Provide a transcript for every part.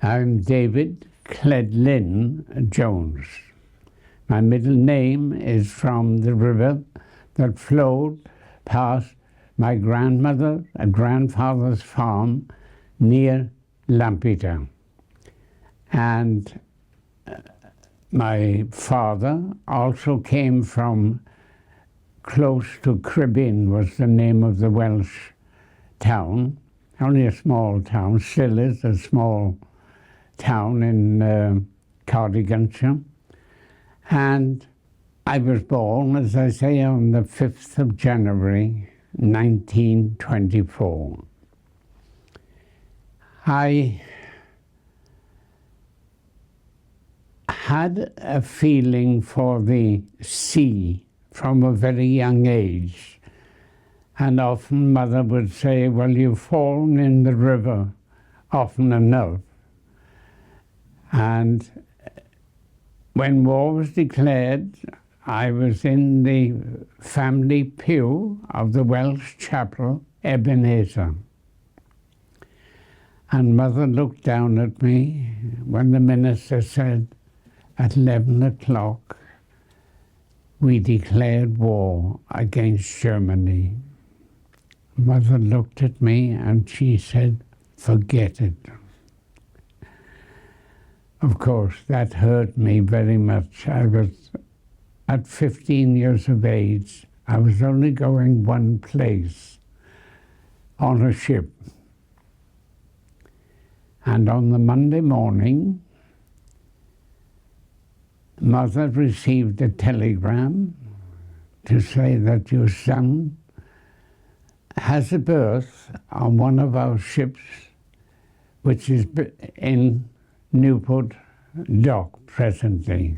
I'm David Cledlyn Jones. My middle name is from the river that flowed past my grandmother and grandfather's farm near Lampeter. And my father also came from close to Cribin, was the name of the Welsh town. Only a small town, still is a small town in Cardiganshire. And I was born, as I say, on the 5th of January, 1924. I had a feeling for the sea from a very young age. And often Mother would say, well, you've fallen in the river often enough. And when war was declared, I was in the family pew of the Welsh chapel, Ebenezer. And Mother looked down at me when the minister said, at 11 o'clock, we declared war against Germany. Mother looked at me and she said, forget it. Of course, that hurt me very much. I was at 15 years of age. I was only going one place, on a ship. And on the Monday morning, Mother received a telegram to say that your son has a berth on one of our ships, which is in Newport dock presently.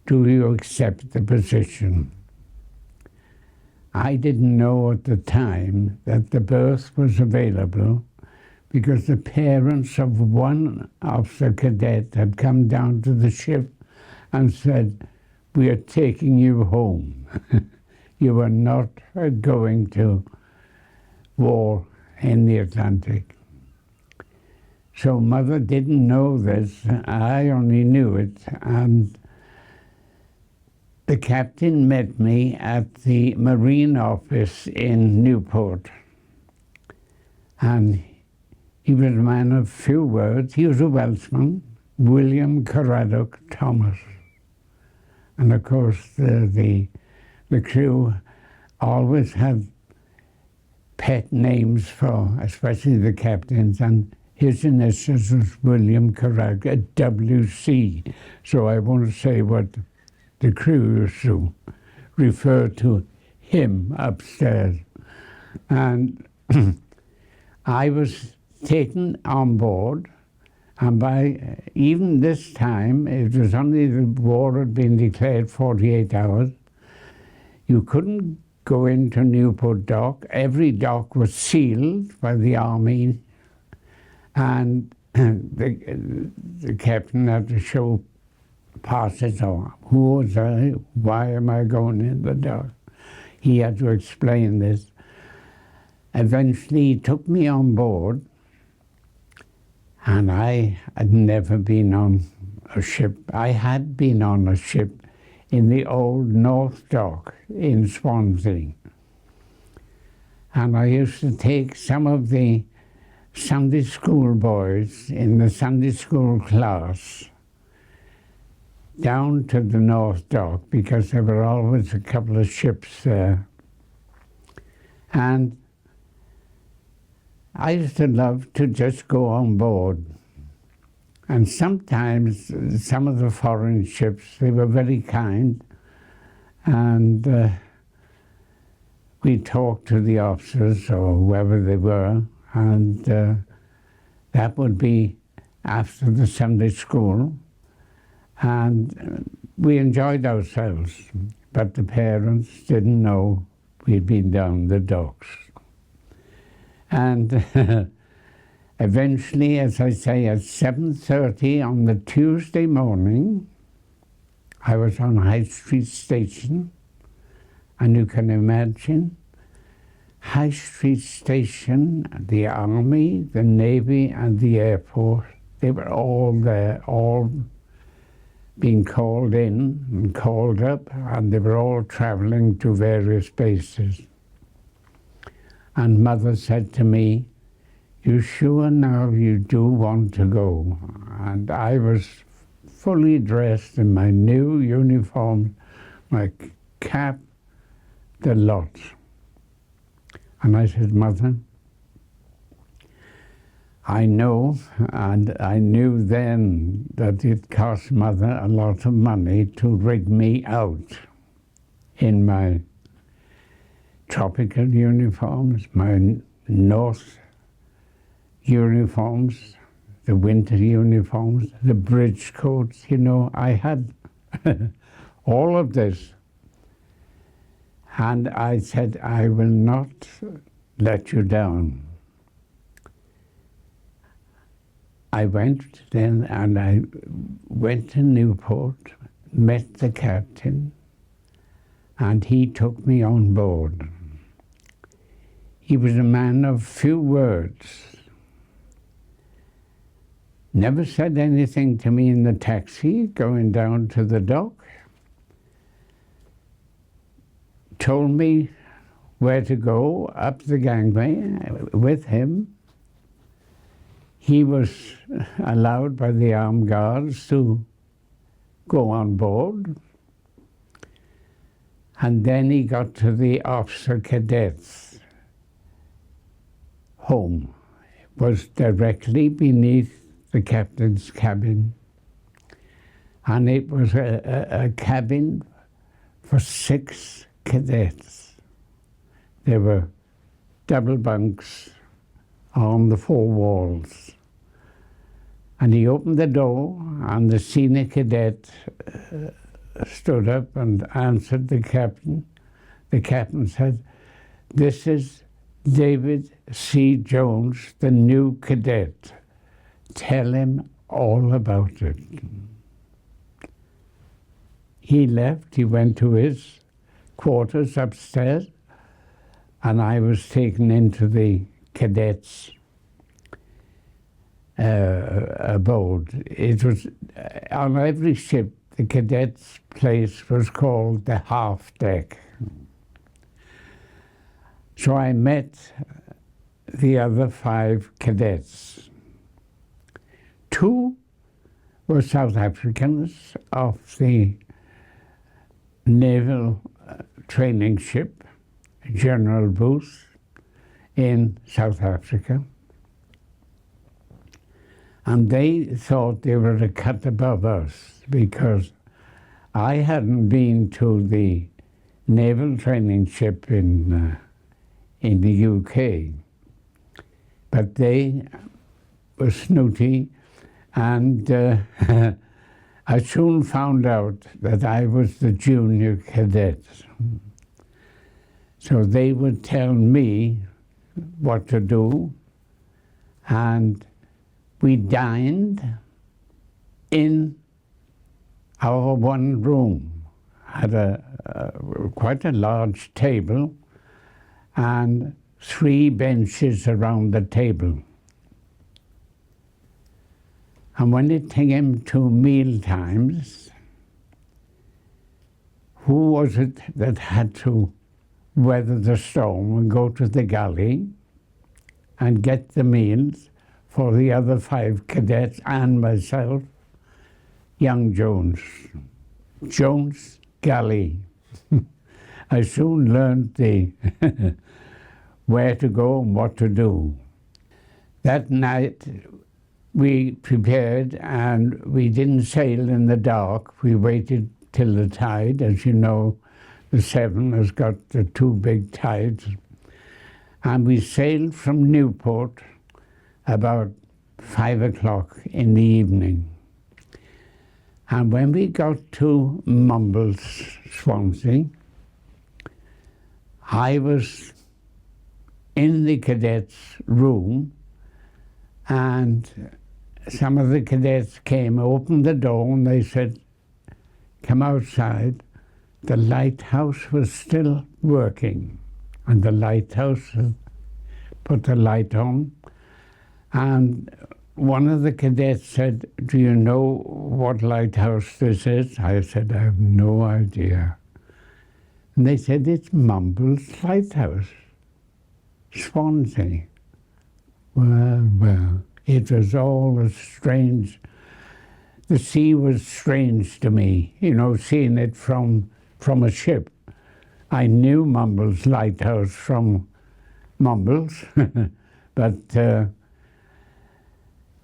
Do you accept the position? I didn't know at the time that the berth was available because the parents of one of the cadet had come down to the ship and said, we are taking you home. You are not going to war in the Atlantic. So Mother didn't know this. I only knew it. And the captain met me at the Marine office in Newport. And he was a man of few words. He was a Welshman, William Caradoc Thomas. And of course, the crew always had pet names for, especially the captains, and his initials was William Caradoc, WC. So I won't say what the crew used to refer to him upstairs. And I was taken on board, and by even this time, it was only the war had been declared 48 hours. You couldn't go into Newport dock. Every dock was sealed by the army, and the captain had to show passes on. Who was I? Why am I going in the dock? He had to explain this. Eventually, he took me on board, and I had never been on a ship. I had been on a ship in the old North Dock in Swansea. And I used to take some of the Sunday school boys in the Sunday school class down to the North Dock because there were always a couple of ships there. And I used to love to just go on board. And sometimes some of the foreign ships, they were very kind. And we talked to the officers or whoever they were. And that would be after the Sunday school. And we enjoyed ourselves. But the parents didn't know we'd been down the docks. And eventually, as I say, at 7:30 on the Tuesday morning, I was on High Street Station, and you can imagine High Street Station, the Army, the Navy, and the airport, they were all there, all being called in and called up, and they were all traveling to various bases. And Mother said to me, "You sure now you do want to go?" And I was fully dressed in my new uniform, my cap, the lot. And I said, "Mother, I know, and I knew then that it cost Mother a lot of money to rig me out in my tropical uniforms, my North uniforms, the winter uniforms, the bridge coats, you know, I had all of this. And I said, I will not let you down. I went then, and I went to Newport, met the captain, and he took me on board. He was a man of few words. Never said anything to me in the taxi going down to the dock. Told me where to go up the gangway with him. He was allowed by the armed guards to go on board. And then he got to the officer cadets home. It was directly beneath the captain's cabin. And it was a cabin for 6 cadets. There were double bunks on the 4 walls. And he opened the door, and the senior cadet stood up and answered the captain. The captain said, "This is David C. Jones, the new cadet. Tell him all about it." He left, he went to his quarters upstairs, and I was taken into the cadets' abode. It was, on every ship, the cadets' place was called the half deck. So I met the other 5 cadets. 2 were South Africans of the naval training ship, General Booth, in South Africa. And they thought they were a cut above us because I hadn't been to the naval training ship in the UK. But they were snooty, and I soon found out that I was the junior cadet. So they would tell me what to do, and we dined in our one room. Had quite a large table and 3 benches around the table. And when it came to meal times, who was it that had to weather the storm and go to the galley and get the meals for the other 5 cadets and myself? Young Jones. Jones Galley. I soon learned the where to go and what to do. That night we prepared, and we didn't sail in the dark. We waited till the tide. As you know, the Severn has got the 2 big tides. And we sailed from Newport about 5 o'clock in the evening. And when we got to Mumbles, Swansea, I was in the cadets' room, and some of the cadets came, opened the door, and they said, "Come outside." The lighthouse was still working. and the lighthouse, put the light on. And one of the cadets said, "Do you know what lighthouse this is?" I said, "I have no idea." And they said, "It's Mumble's Lighthouse, Swansea." Well, it was all as strange. The sea was strange to me, seeing it from a ship. I knew Mumble's Lighthouse from Mumble's, but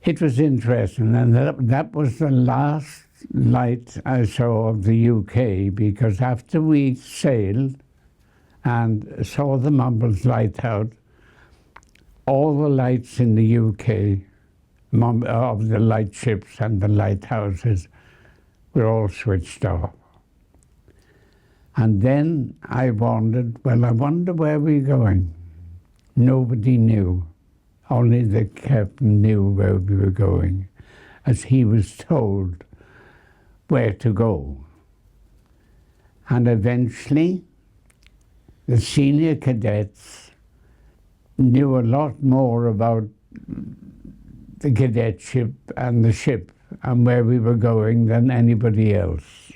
it was interesting. And that was the last light I saw of the UK, because after we sailed and saw the Mumble's Lighthouse, all the lights in the UK of the lightships and the lighthouses were all switched off. And then I wondered, well, I wonder where we're going. Nobody knew. Only the captain knew where we were going, as he was told where to go. And eventually, the senior cadets knew a lot more about the cadetship and the ship and where we were going than anybody else.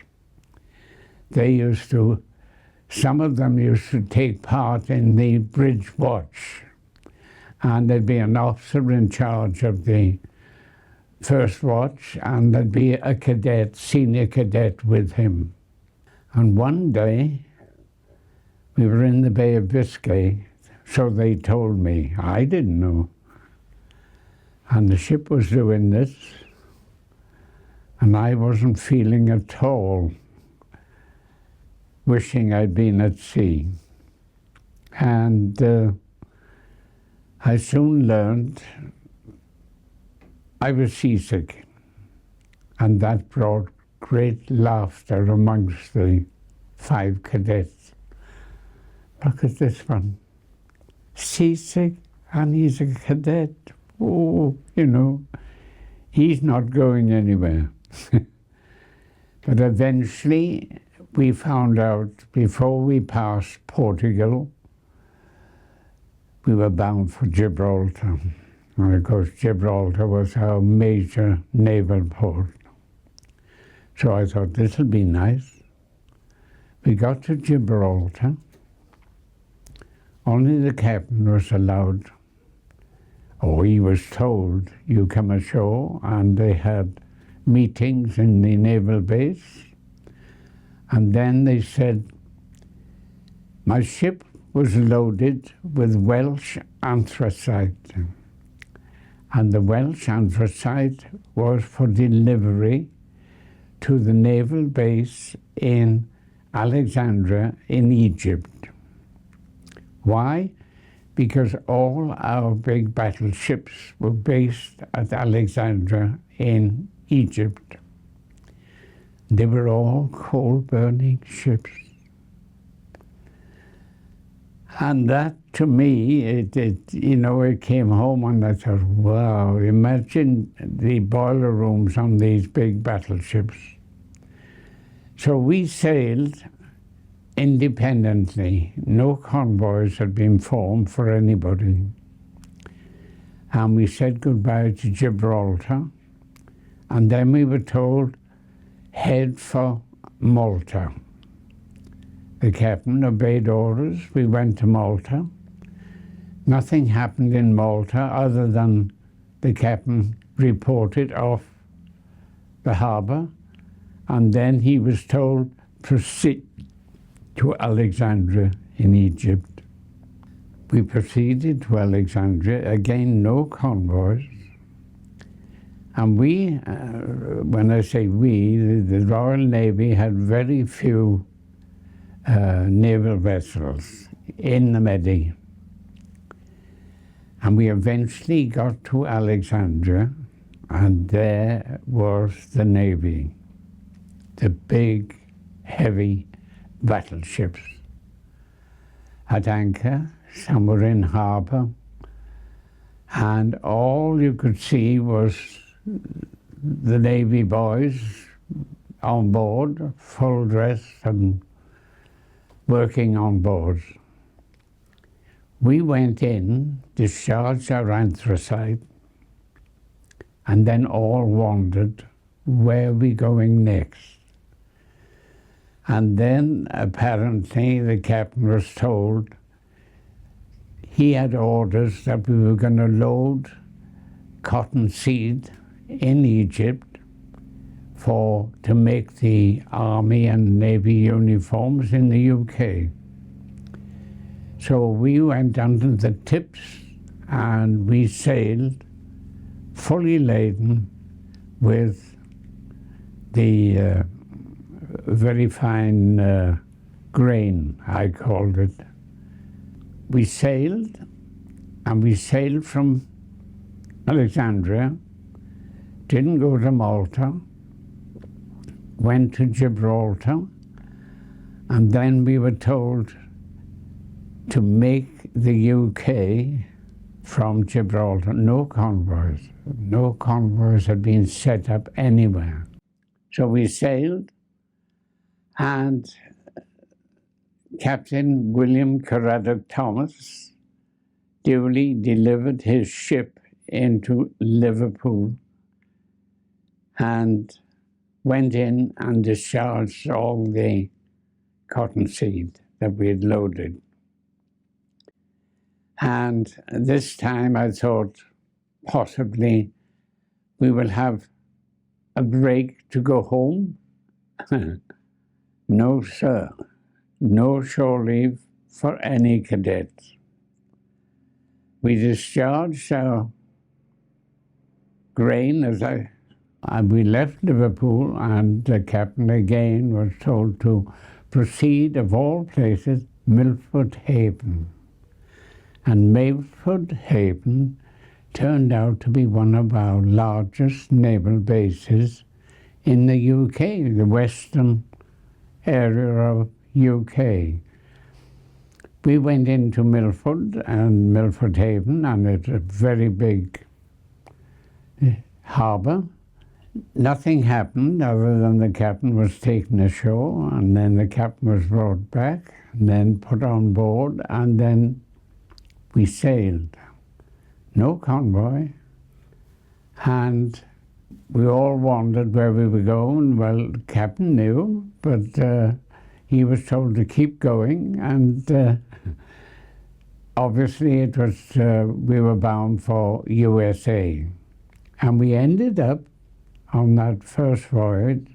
Some of them used to take part in the bridge watch, and there'd be an officer in charge of the first watch, and there'd be a cadet, senior cadet with him. And one day, we were in the Bay of Biscay, so they told me. I didn't know. And the ship was doing this, and I wasn't feeling at all wishing I'd been at sea. And I soon learned I was seasick, and that brought great laughter amongst the 5 cadets. Look at this one, seasick, and he's a cadet. Oh, he's not going anywhere. But eventually, we found out, before we passed Portugal, we were bound for Gibraltar. And of course, Gibraltar was our major naval port. So I thought, this'll be nice. We got to Gibraltar. Only the captain was allowed. He was told, you come ashore, and they had meetings in the naval base. And then they said, my ship was loaded with Welsh anthracite. And the Welsh anthracite was for delivery to the naval base in Alexandria in Egypt. Why? Because all our big battleships were based at Alexandria in Egypt. They were all coal-burning ships. And that, to me, it came home and I thought, wow, imagine the boiler rooms on these big battleships. So we sailed independently. No convoys had been formed for anybody. And we said goodbye to Gibraltar. And then we were told, head for Malta. The captain obeyed orders. We went to Malta. Nothing happened in Malta other than the captain reported off the harbor, and then he was told, proceed to Alexandria in Egypt. We proceeded to Alexandria, again no convoys. And we, when I say we, the Royal Navy had very few naval vessels in the Medi. And we eventually got to Alexandria, and there was the Navy, the big, heavy battleships at anchor. Some were in harbor, and all you could see was the Navy boys on board, full dress and working on board. We went in, discharged our anthracite, and then all wondered, where are we going next? And then apparently the captain was told he had orders that we were going to load cotton seed in Egypt to make the army and navy uniforms in the UK. So we went under the tips and we sailed fully laden with the very fine grain, I called it. We sailed, and we sailed from Alexandria, didn't go to Malta, went to Gibraltar, and then we were told to make the UK from Gibraltar. No convoys. No convoys had been set up anywhere. So we sailed, and Captain William Craddock Thomas duly delivered his ship into Liverpool and went in and discharged all the cotton seed that we had loaded. And this time I thought possibly we will have a break to go home. No, sir. No shore leave for any cadets. We discharged our grain and we left Liverpool, and the captain again was told to proceed, of all places, Milford Haven. And Milford Haven turned out to be one of our largest naval bases in the UK, the western area of UK. We went into Milford and Milford Haven, and it's a very big harbour. Nothing happened other than the captain was taken ashore, and then the captain was brought back, and then put on board, and then we sailed. No convoy, and we all wondered where we were going. Well, the captain knew, but he was told to keep going, and obviously it was we were bound for USA. And we ended up on that first voyage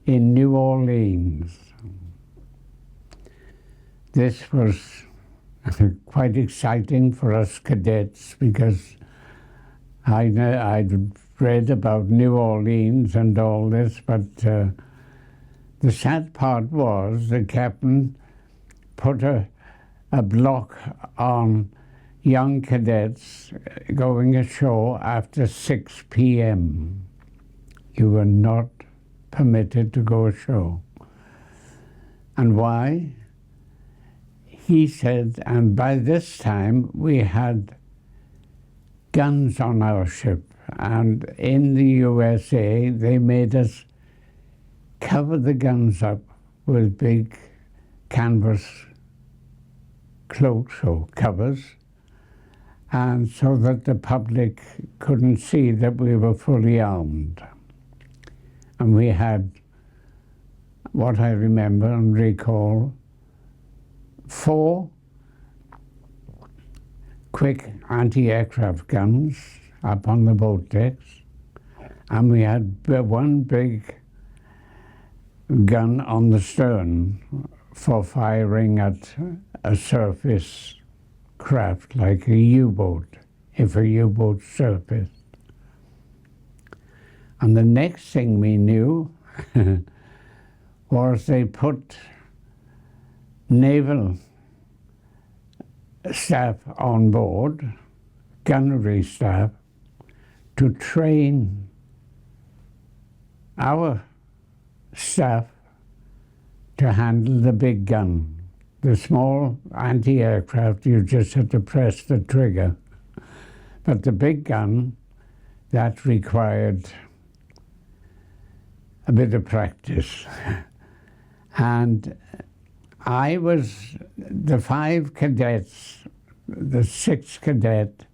in New Orleans. This was quite exciting for us cadets, because I'd read about New Orleans and all this, but the sad part was the captain put a block on young cadets going ashore after 6 p.m. You were not permitted to go ashore. And why? He said, and by this time we had guns on our ship, and in the USA they made us cover the guns up with big canvas cloaks or covers, and so that the public couldn't see that we were fully armed. And we had, what I remember and recall, 4 quick anti-aircraft guns up on the boat decks, and we had one big gun on the stern for firing at a surface craft like a U-boat, if a U-boat surfaced. And the next thing we knew was they put naval staff on board, gunnery staff, to train our staff to handle the big gun. The small anti-aircraft, you just had to press the trigger. But the big gun, that required a bit of practice. And the 5 cadets the sixth cadet,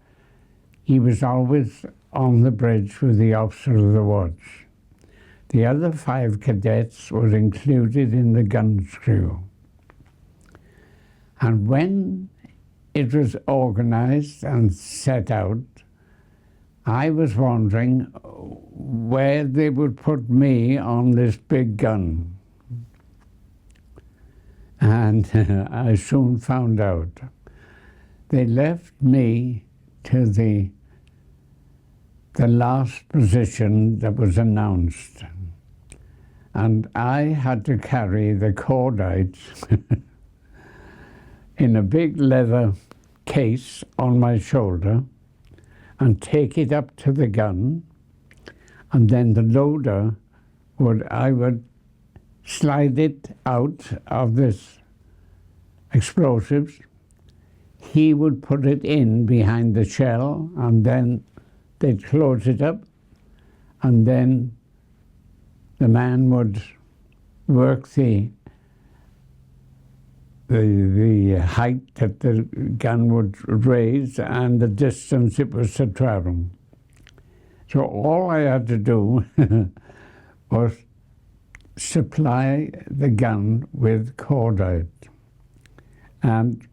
he was always on the bridge with the officer of the watch. The other 5 cadets were included in the gun's crew. And when it was organized and set out, I was wondering where they would put me on this big gun. And I soon found out. They left me to the last position that was announced. And I had to carry the cordites in a big leather case on my shoulder and take it up to the gun, and then the loader I would slide it out of this explosives. He would put it in behind the shell, and then they'd close it up, and then the man would work the height that the gun would raise and the distance it was to travel. So all I had to do was supply the gun with cordite. And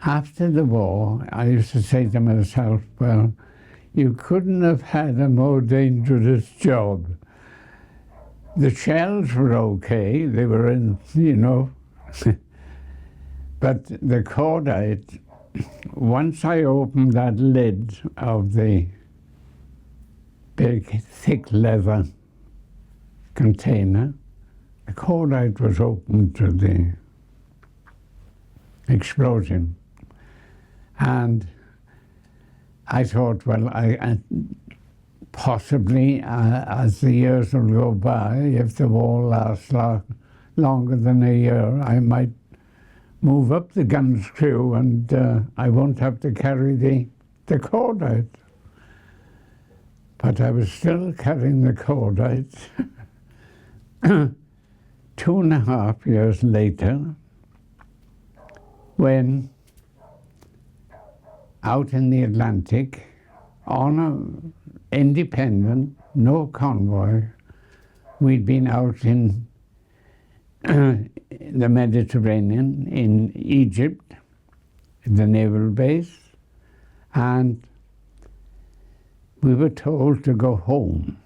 after the war, I used to say to myself, well, you couldn't have had a more dangerous job. The shells were okay, they were in, you know, but the cordite, once I opened that lid of the big, thick leather container, the cordite was open to the explosion. And I thought, well, I possibly, as the years will go by, if the war lasts longer than a year, I might move up the gun's crew and I won't have to carry the cordite. But I was still carrying the cordite. 2.5 years later, when out in the Atlantic, on an independent, no convoy, we'd been out in the Mediterranean, in Egypt, the naval base, and we were told to go home.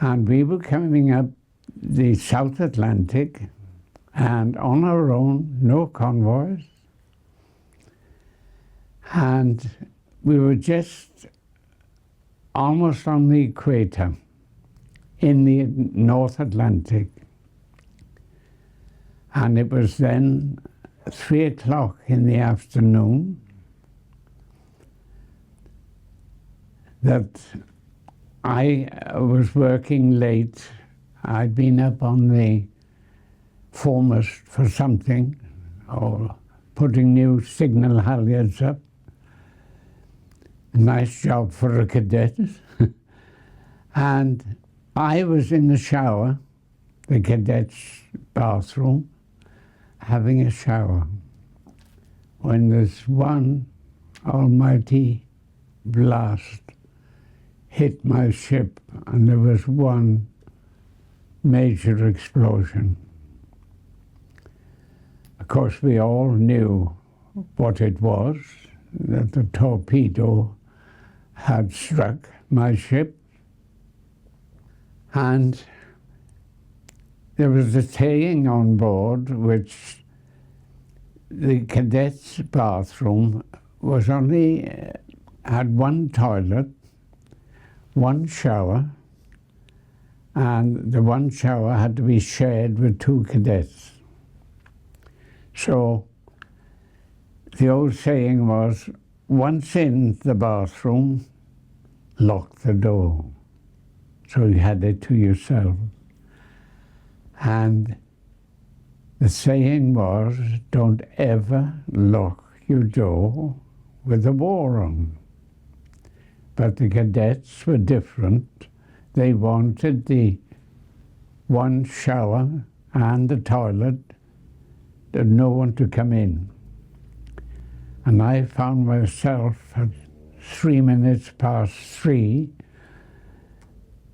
And we were coming up the South Atlantic, and on our own, no convoys. And we were just almost on the equator in the North Atlantic. And it was then 3 o'clock in the afternoon that I was working late. I'd been up on the foremast for something, or putting new signal halyards up. A nice job for a cadet. And I was in the shower, the cadet's bathroom, having a shower, when this one almighty blast hit my ship, and there was one major explosion. Of course, we all knew what it was, that the torpedo had struck my ship. And there was a saying on board which the cadet's bathroom was only, had one toilet, one shower, and the one shower had to be shared with 2 cadets. So the old saying was, once in the bathroom, lock the door. So you had it to yourself. And the saying was, don't ever lock your door with a war on. But the cadets were different. They wanted the one shower and the toilet no one to come in. And I found myself at 3 minutes past 3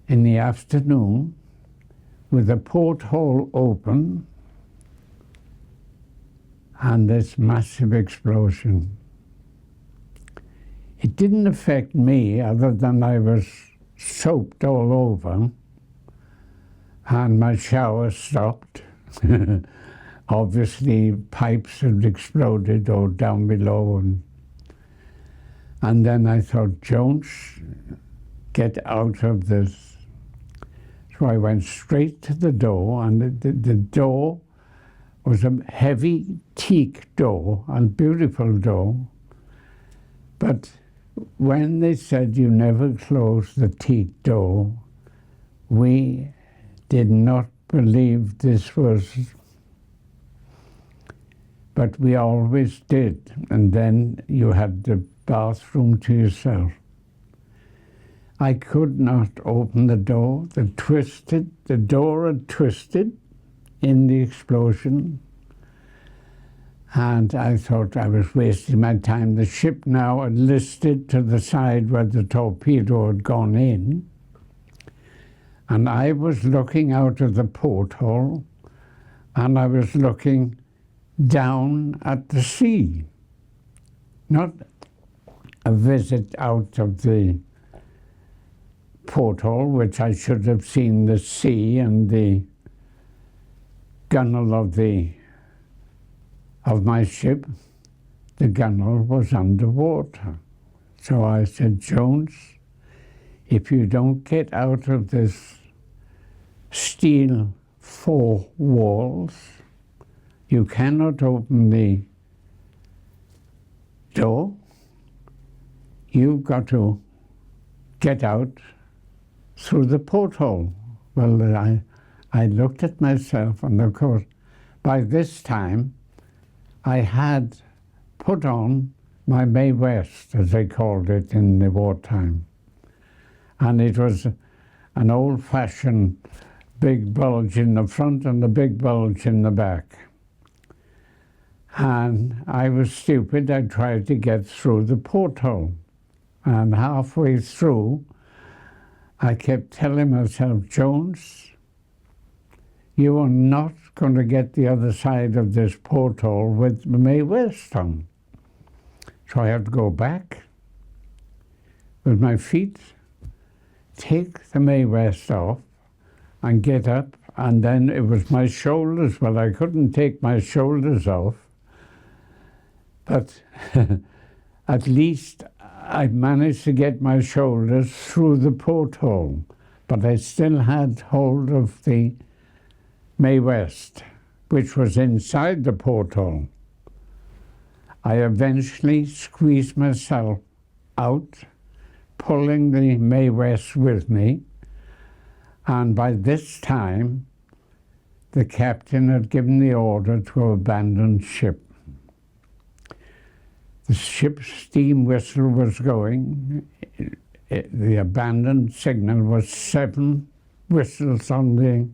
in the afternoon with the porthole open and this massive explosion. It didn't affect me other than I was soaked all over and my shower stopped. Obviously pipes had exploded or down below, and then I thought, Jones, get out of this. So I went straight to the door, and the door was a heavy teak door, a beautiful door. But when they said you never close the teak door, we did not believe this was, but we always did. And then you had the bathroom to yourself. I could not open the door. The door had twisted in the explosion. And I thought I was wasting my time. The ship now had listed to the side where the torpedo had gone in. And I was looking out of the porthole, and I was looking down at the sea. Not a visit out of the porthole, which I should have seen the sea and the gunwale of my ship. The gunwale was underwater. So I said, Jones, if you don't get out of this steel 4 walls, you cannot open the door. You've got to get out through the porthole. Well, I looked at myself, and of course, by this time, I had put on my Mae West, as they called it in the wartime. And it was an old-fashioned big bulge in the front and a big bulge in the back. And I was stupid. I tried to get through the porthole. And halfway through, I kept telling myself, Jones, you are not going to get the other side of this porthole with the Mae West on. So I had to go back with my feet, take the Mae West off, and get up, and then it was my shoulders. Well, I couldn't take my shoulders off, but at least I managed to get my shoulders through the porthole, but I still had hold of the Mae West, which was inside the porthole. I eventually squeezed myself out, pulling the Mae West with me, and by this time, the captain had given the order to abandon ship. The ship's steam whistle was going. The abandon signal was 7 whistles on the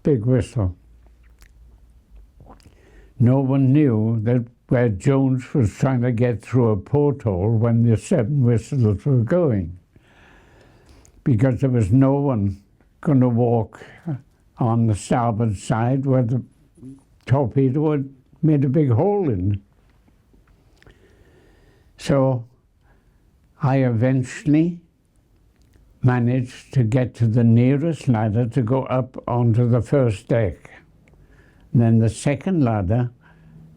big whistle. No one knew that where Jones was trying to get through a porthole when the 7 whistles were going, because there was no one going to walk on the starboard side where the torpedo had made a big hole in. So I eventually managed to get to the nearest ladder to go up onto the first deck. And then the second ladder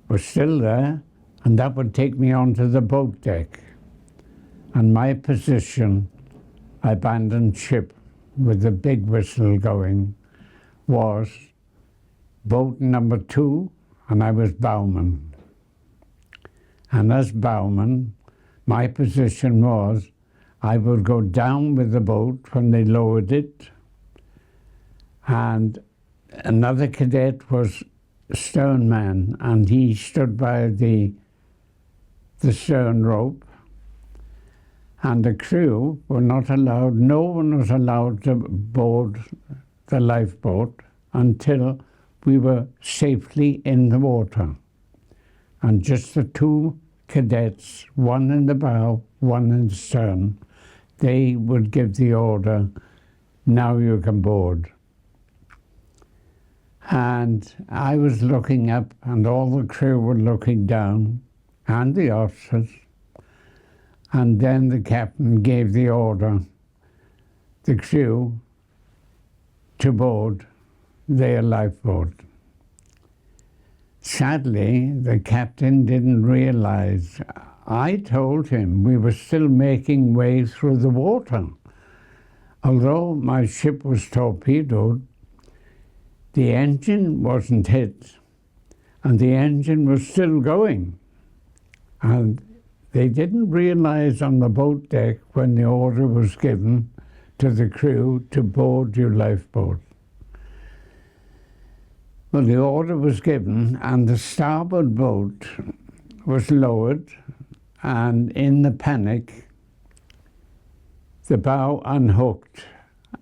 was still there, and that would take me onto the boat deck. And my position, abandoned ship with the big whistle going, was boat number 2, and I was bowman. And as bowman, my position was I would go down with the boat when they lowered it, and another cadet was stern man, and he stood by the stern rope, and the crew were not allowed, no one was allowed to board the lifeboat until we were safely in the water. And just the two cadets, one in the bow, one in the stern, they would give the order, now you can board. And I was looking up, and all the crew were looking down, and the officers. And then the captain gave the order, the crew, to board their lifeboat. Sadly, the captain didn't realize. I told him we were still making way through the water. Although my ship was torpedoed, the engine wasn't hit, and the engine was still going. And they didn't realize on the boat deck when the order was given to the crew to board your lifeboat. Well, the order was given, and the starboard boat was lowered, and in the panic, the bow unhooked,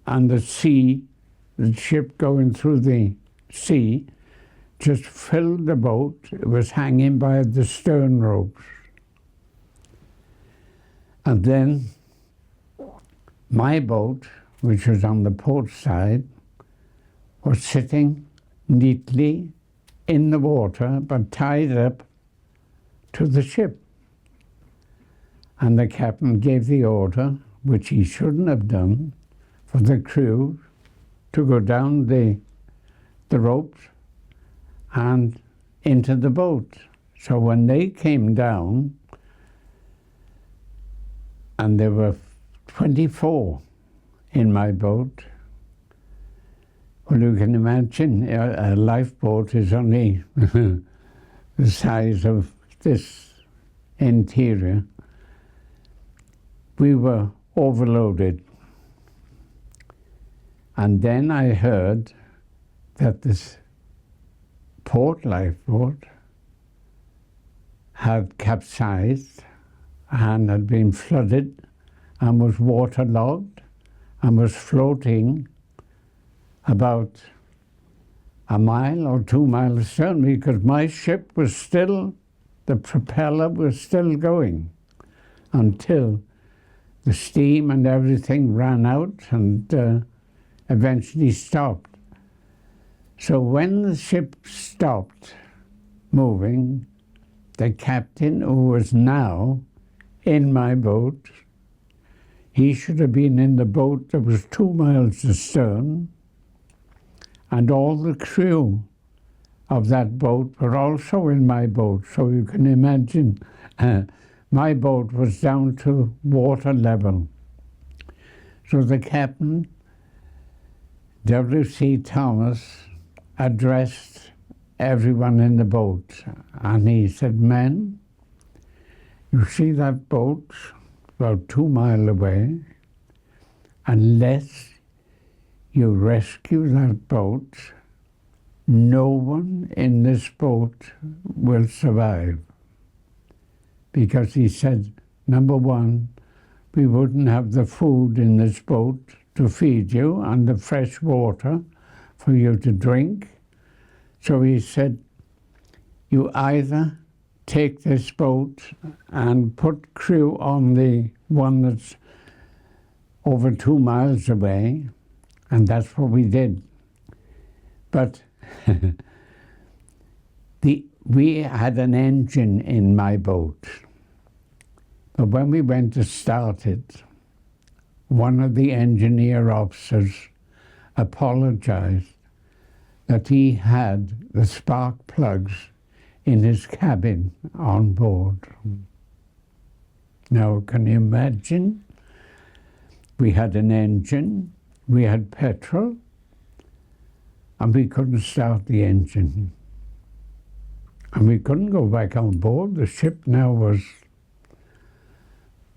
and the ship going through the sea, just filled the boat. It was hanging by the stern ropes. And then my boat, which was on the port side, was sitting neatly in the water, but tied up to the ship. And the captain gave the order, which he shouldn't have done, for the crew to go down the ropes and into the boat. So when they came down, and there were 24 in my boat, well, you can imagine a lifeboat is only the size of this interior. We were overloaded. And then I heard that this port lifeboat had capsized and had been flooded and was waterlogged and was floating about a mile or 2 miles astern, because my ship was still, the propeller was still going until the steam and everything ran out and eventually stopped. So when the ship stopped moving, the captain, who was now in my boat, he should have been in the boat that was 2 miles astern, and all the crew of that boat were also in my boat. So you can imagine my boat was down to water level. So the captain, W.C. Thomas, addressed everyone in the boat, and he said, "Men, you see that boat about 2 miles away? Unless you rescue that boat, no one in this boat will survive." Because he said, number one, we wouldn't have the food in this boat to feed you and the fresh water for you to drink. So he said, you either take this boat and put crew on the one that's over 2 miles away, and that's what we did. But we had an engine in my boat. But when we went to start it, one of the engineer officers apologized that he had the spark plugs in his cabin on board. Now, can you imagine? We had an engine, we had petrol, and we couldn't start the engine. And we couldn't go back on board. The ship now was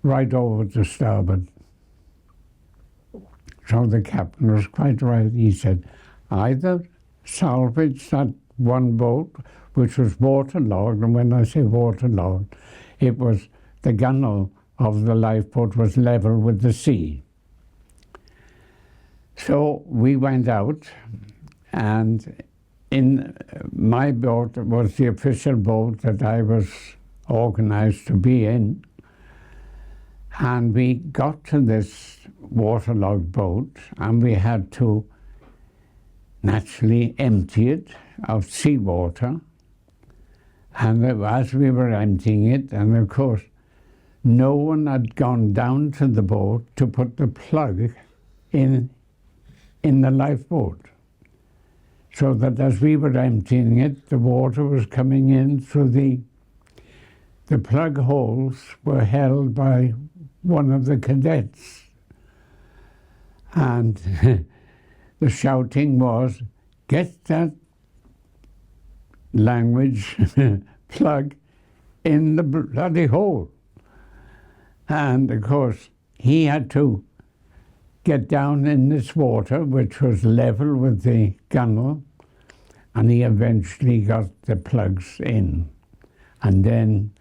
right over to starboard. So the captain was quite right. He said, either salvage that one boat, which was waterlogged, and when I say waterlogged, it was the gunwale of the lifeboat was level with the sea. So we went out, and in my boat was the official boat that I was organized to be in. And we got to this waterlogged boat, and we had to naturally empty it of seawater. And as we were emptying it, and of course, no one had gone down to the boat to put the plug in the lifeboat. So that as we were emptying it, the water was coming in through the plug holes were held by one of the cadets. And the shouting was, "Get that language plug in the bloody hole." And of course, he had to get down in this water, which was level with the gunwale, and he eventually got the plugs in. And then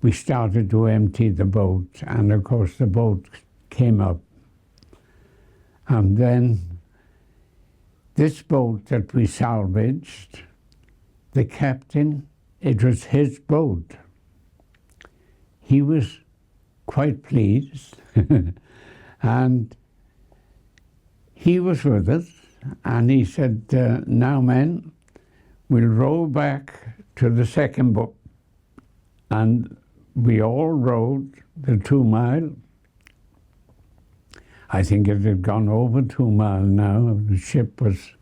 we started to empty the boat, and of course the boat came up. And then this boat that we salvaged, the captain, it was his boat. He was quite pleased, and he was with us, and he said, "Now, men, we'll row back to the second boat." And we all rowed the 2 mile. I think it had gone over 2 mile now. The ship was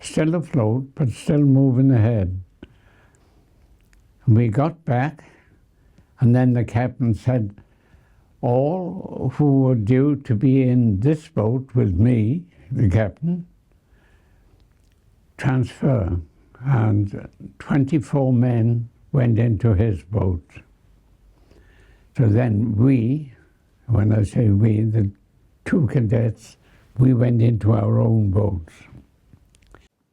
still afloat, but still moving ahead. And we got back, and then the captain said, "All who were due to be in this boat with me," the captain, "transfer." And 24 men went into his boat. So then we, when I say we, the 2 cadets, we went into our own boats.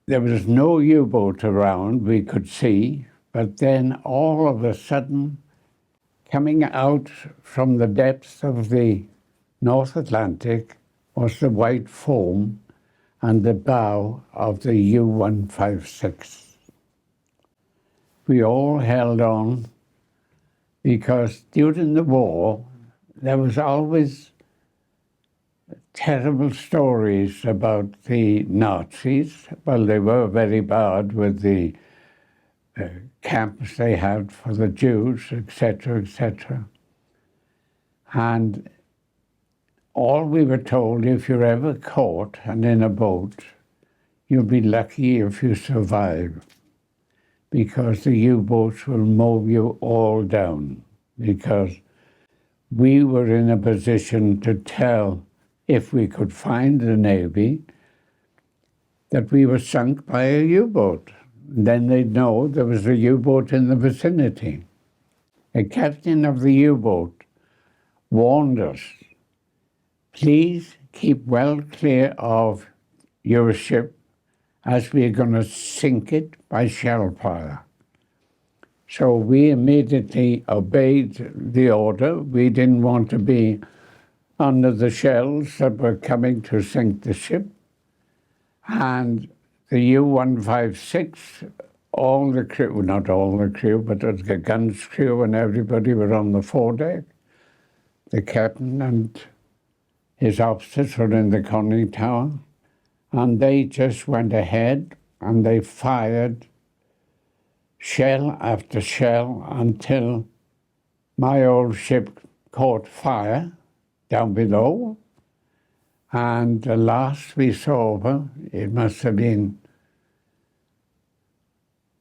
There was no U-boat around we could see, but then all of a sudden, coming out from the depths of the North Atlantic was the white foam and the bow of the U-156. We all held on because during the war, there was always terrible stories about the Nazis. Well, they were very bad with the camps they had for the Jews, etc., etc. And all we were told, if you're ever caught and in a boat, you'll be lucky if you survive, because the U-boats will mow you all down, because we were in a position to tell, if we could find the Navy, that we were sunk by a U-boat. Then they'd know there was a U-boat in the vicinity. The captain of the U-boat warned us, "Please keep well clear of your ship, as we're going to sink it by shell fire." So we immediately obeyed the order. We didn't want to be under the shells that were coming to sink the ship. And the U-156, all the crew, not all the crew, but the gun's crew and everybody were on the foredeck. The captain and his officers were in the conning tower, and they just went ahead and they fired shell after shell until my old ship caught fire down below. And the last we saw her, it must have been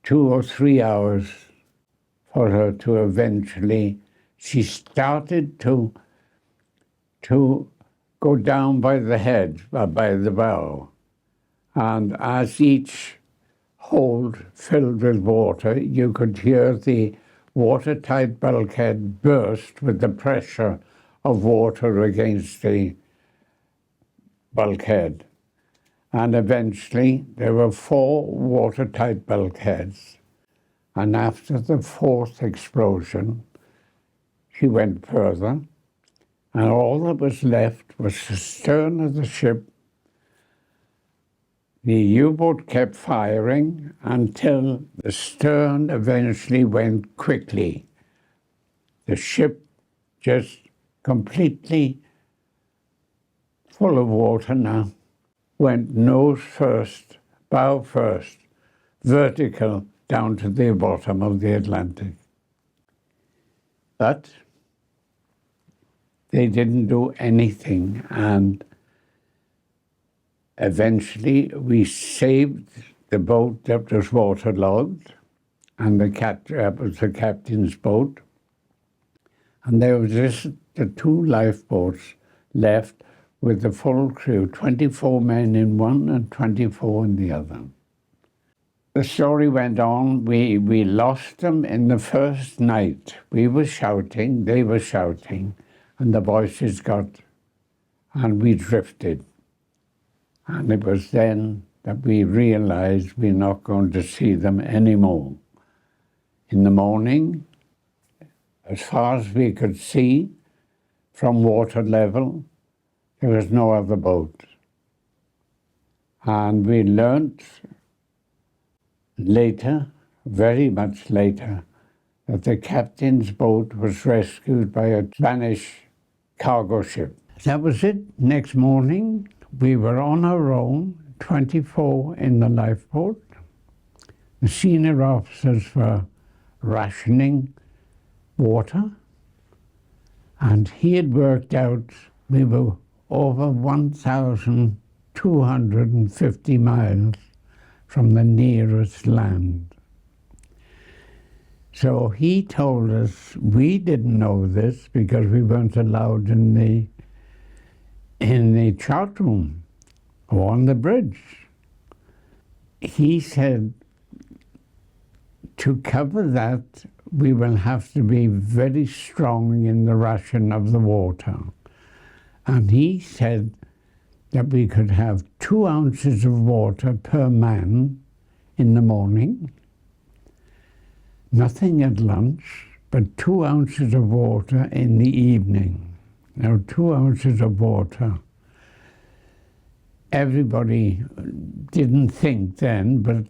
2 or 3 hours for her to eventually, she started to go down by the head, by the bow. And as each hold filled with water, you could hear the watertight bulkhead burst with the pressure of water against the bulkhead. And eventually there were 4 watertight bulkheads. And after the 4th explosion, she went further, and all that was left was the stern of the ship The U-boat kept firing until the stern eventually went quickly. The ship just completely full of water now, went nose first, bow first, vertical down to the bottom of the Atlantic. But they didn't do anything, and eventually we saved the boat that was waterlogged, and that was the captain's boat. And there was just the 2 lifeboats left with the full crew, 24 men in one and 24 in the other. The story went on. We lost them in the first night. We were shouting, they were shouting, and the voices and we drifted. And it was then that we realized we're not going to see them anymore. In the morning, as far as we could see from water level, there was no other boat. And we learnt later, very much later, that the captain's boat was rescued by a Spanish cargo ship. That was it. Next morning, we were on our own, 24 in the lifeboat. The senior officers were rationing water, and he had worked out we were over 1,250 miles from the nearest land. So he told us, we didn't know this because we weren't allowed in the chart room or on the bridge. He said, to cover that, we will have to be very strong in the ration of the water. And he said that we could have 2 ounces of water per man in the morning, nothing at lunch, but 2 ounces of water in the evening. Now, 2 ounces of water, everybody didn't think then, but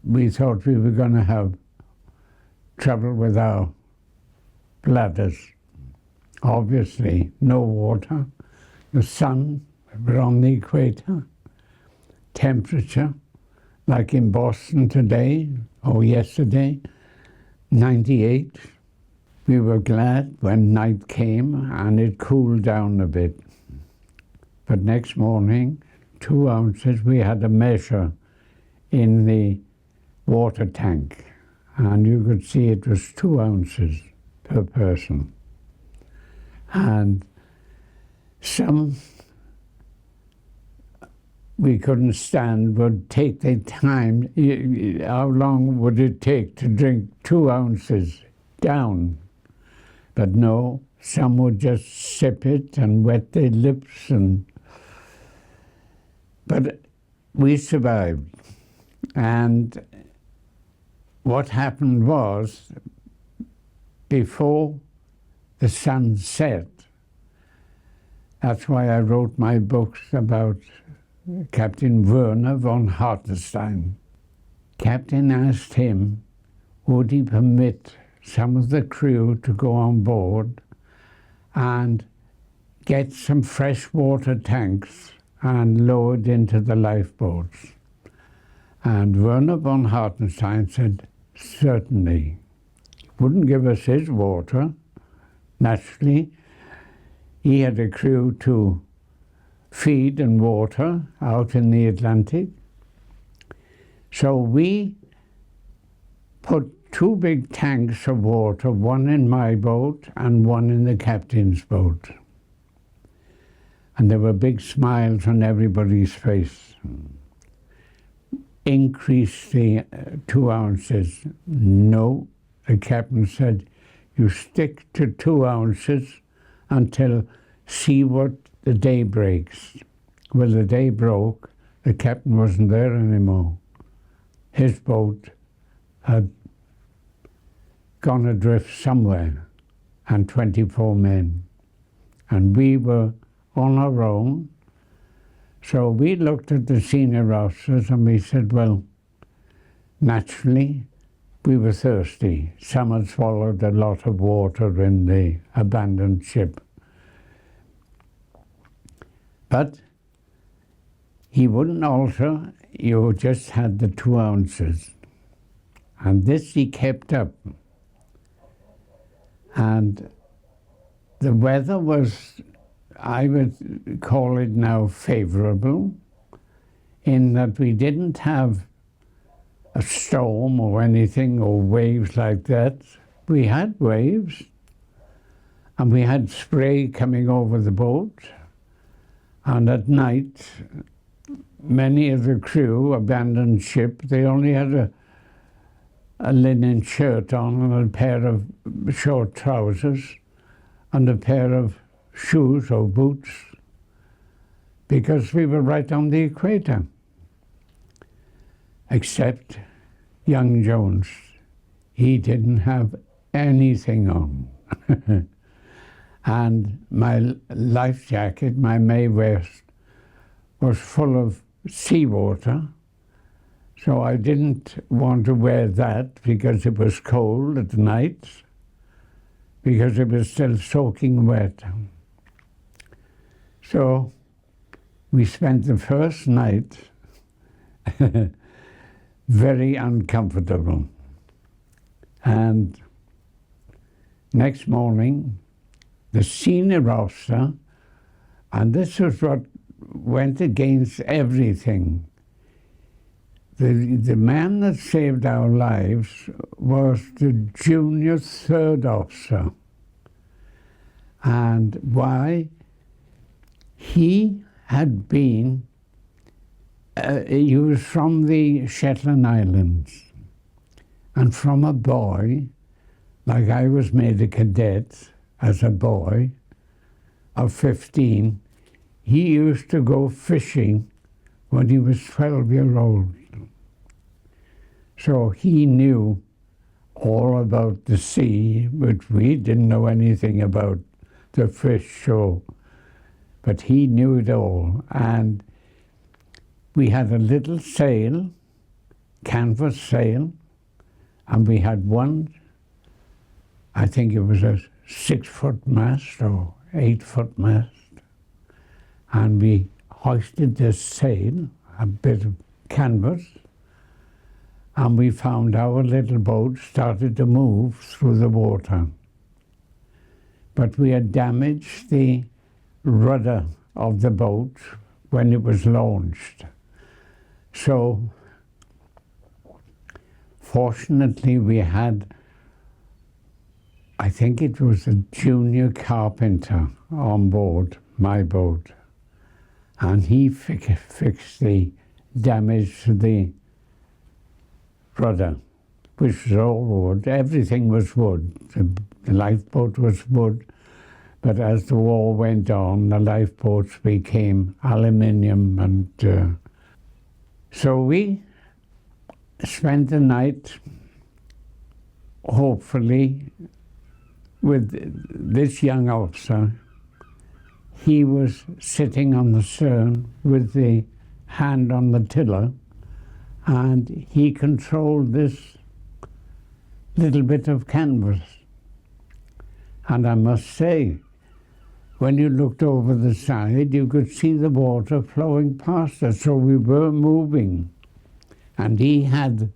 we thought we were going to have trouble with our bladders. Obviously, no water, the sun, we're on the equator, temperature, like in Boston today or yesterday, 98. We were glad when night came and it cooled down a bit. But next morning, 2 ounces, we had a measure in the water tank, and you could see it was 2 ounces per person. And some we couldn't stand would take the time. How long would it take to drink 2 ounces down? But no, some would just sip it and wet their lips, but we survived. And what happened was, before the sun set, that's why I wrote my books about Captain Werner von Hartenstein. Captain asked him, would he permit some of the crew to go on board and get some fresh water tanks and lowered into the lifeboats. And Werner von Hartenstein said, certainly. Wouldn't give us his water. Naturally, he had a crew to feed and water out in the Atlantic. So we put 2 big tanks of water, one in my boat and one in the captain's boat. And there were big smiles on everybody's face. Increase the 2 ounces. No, the captain said, you stick to 2 ounces until see what the day breaks. Well, the day broke, the captain wasn't there anymore. His boat had gone adrift somewhere, and 24 men. And we were on our own, So we looked at the senior officers and we said, well, naturally, we were thirsty. Some had swallowed a lot of water in the abandoned ship. But he wouldn't alter, you just had the 2 ounces. And this he kept up. And the weather was, I would call it now, favorable, in that we didn't have a storm or anything or waves like that. We had waves, and we had spray coming over the boat. And at night, many of the crew abandoned ship. They only had a linen shirt on and a pair of short trousers and a pair of shoes or boots, because we were right on the equator. Except young Jones. He didn't have anything on. And my life jacket, my May vest, was full of seawater. So I didn't want to wear that because it was cold at night, because it was still soaking wet. So we spent the first night very uncomfortable. And next morning, the senior officer, and this was what went against everything, the man that saved our lives was the junior 3rd officer. And why? He had been, he was from the Shetland Islands. And from a boy, like I was made a cadet as a boy of 15, he used to go fishing when he was 12 years old. So he knew all about the sea, which we didn't know anything about the fish, but he knew it all. And we had a little sail, canvas sail, and we had one, I think it was a 6-foot mast or 8-foot mast, and we hoisted this sail, a bit of canvas, and we found our little boat started to move through the water. But we had damaged the rudder of the boat when it was launched. So, fortunately, we had, I think it was a junior carpenter on board my boat, and he fixed the damage to the rudder, which was all wood. Everything was wood. The lifeboat was wood, but as the war went on, the lifeboats became aluminium, and so we spent the night, hopefully, with this young officer. He was sitting on the stern with the hand on the tiller, and he controlled this little bit of canvas. And I must say, when you looked over the side, you could see the water flowing past us, so we were moving. And he had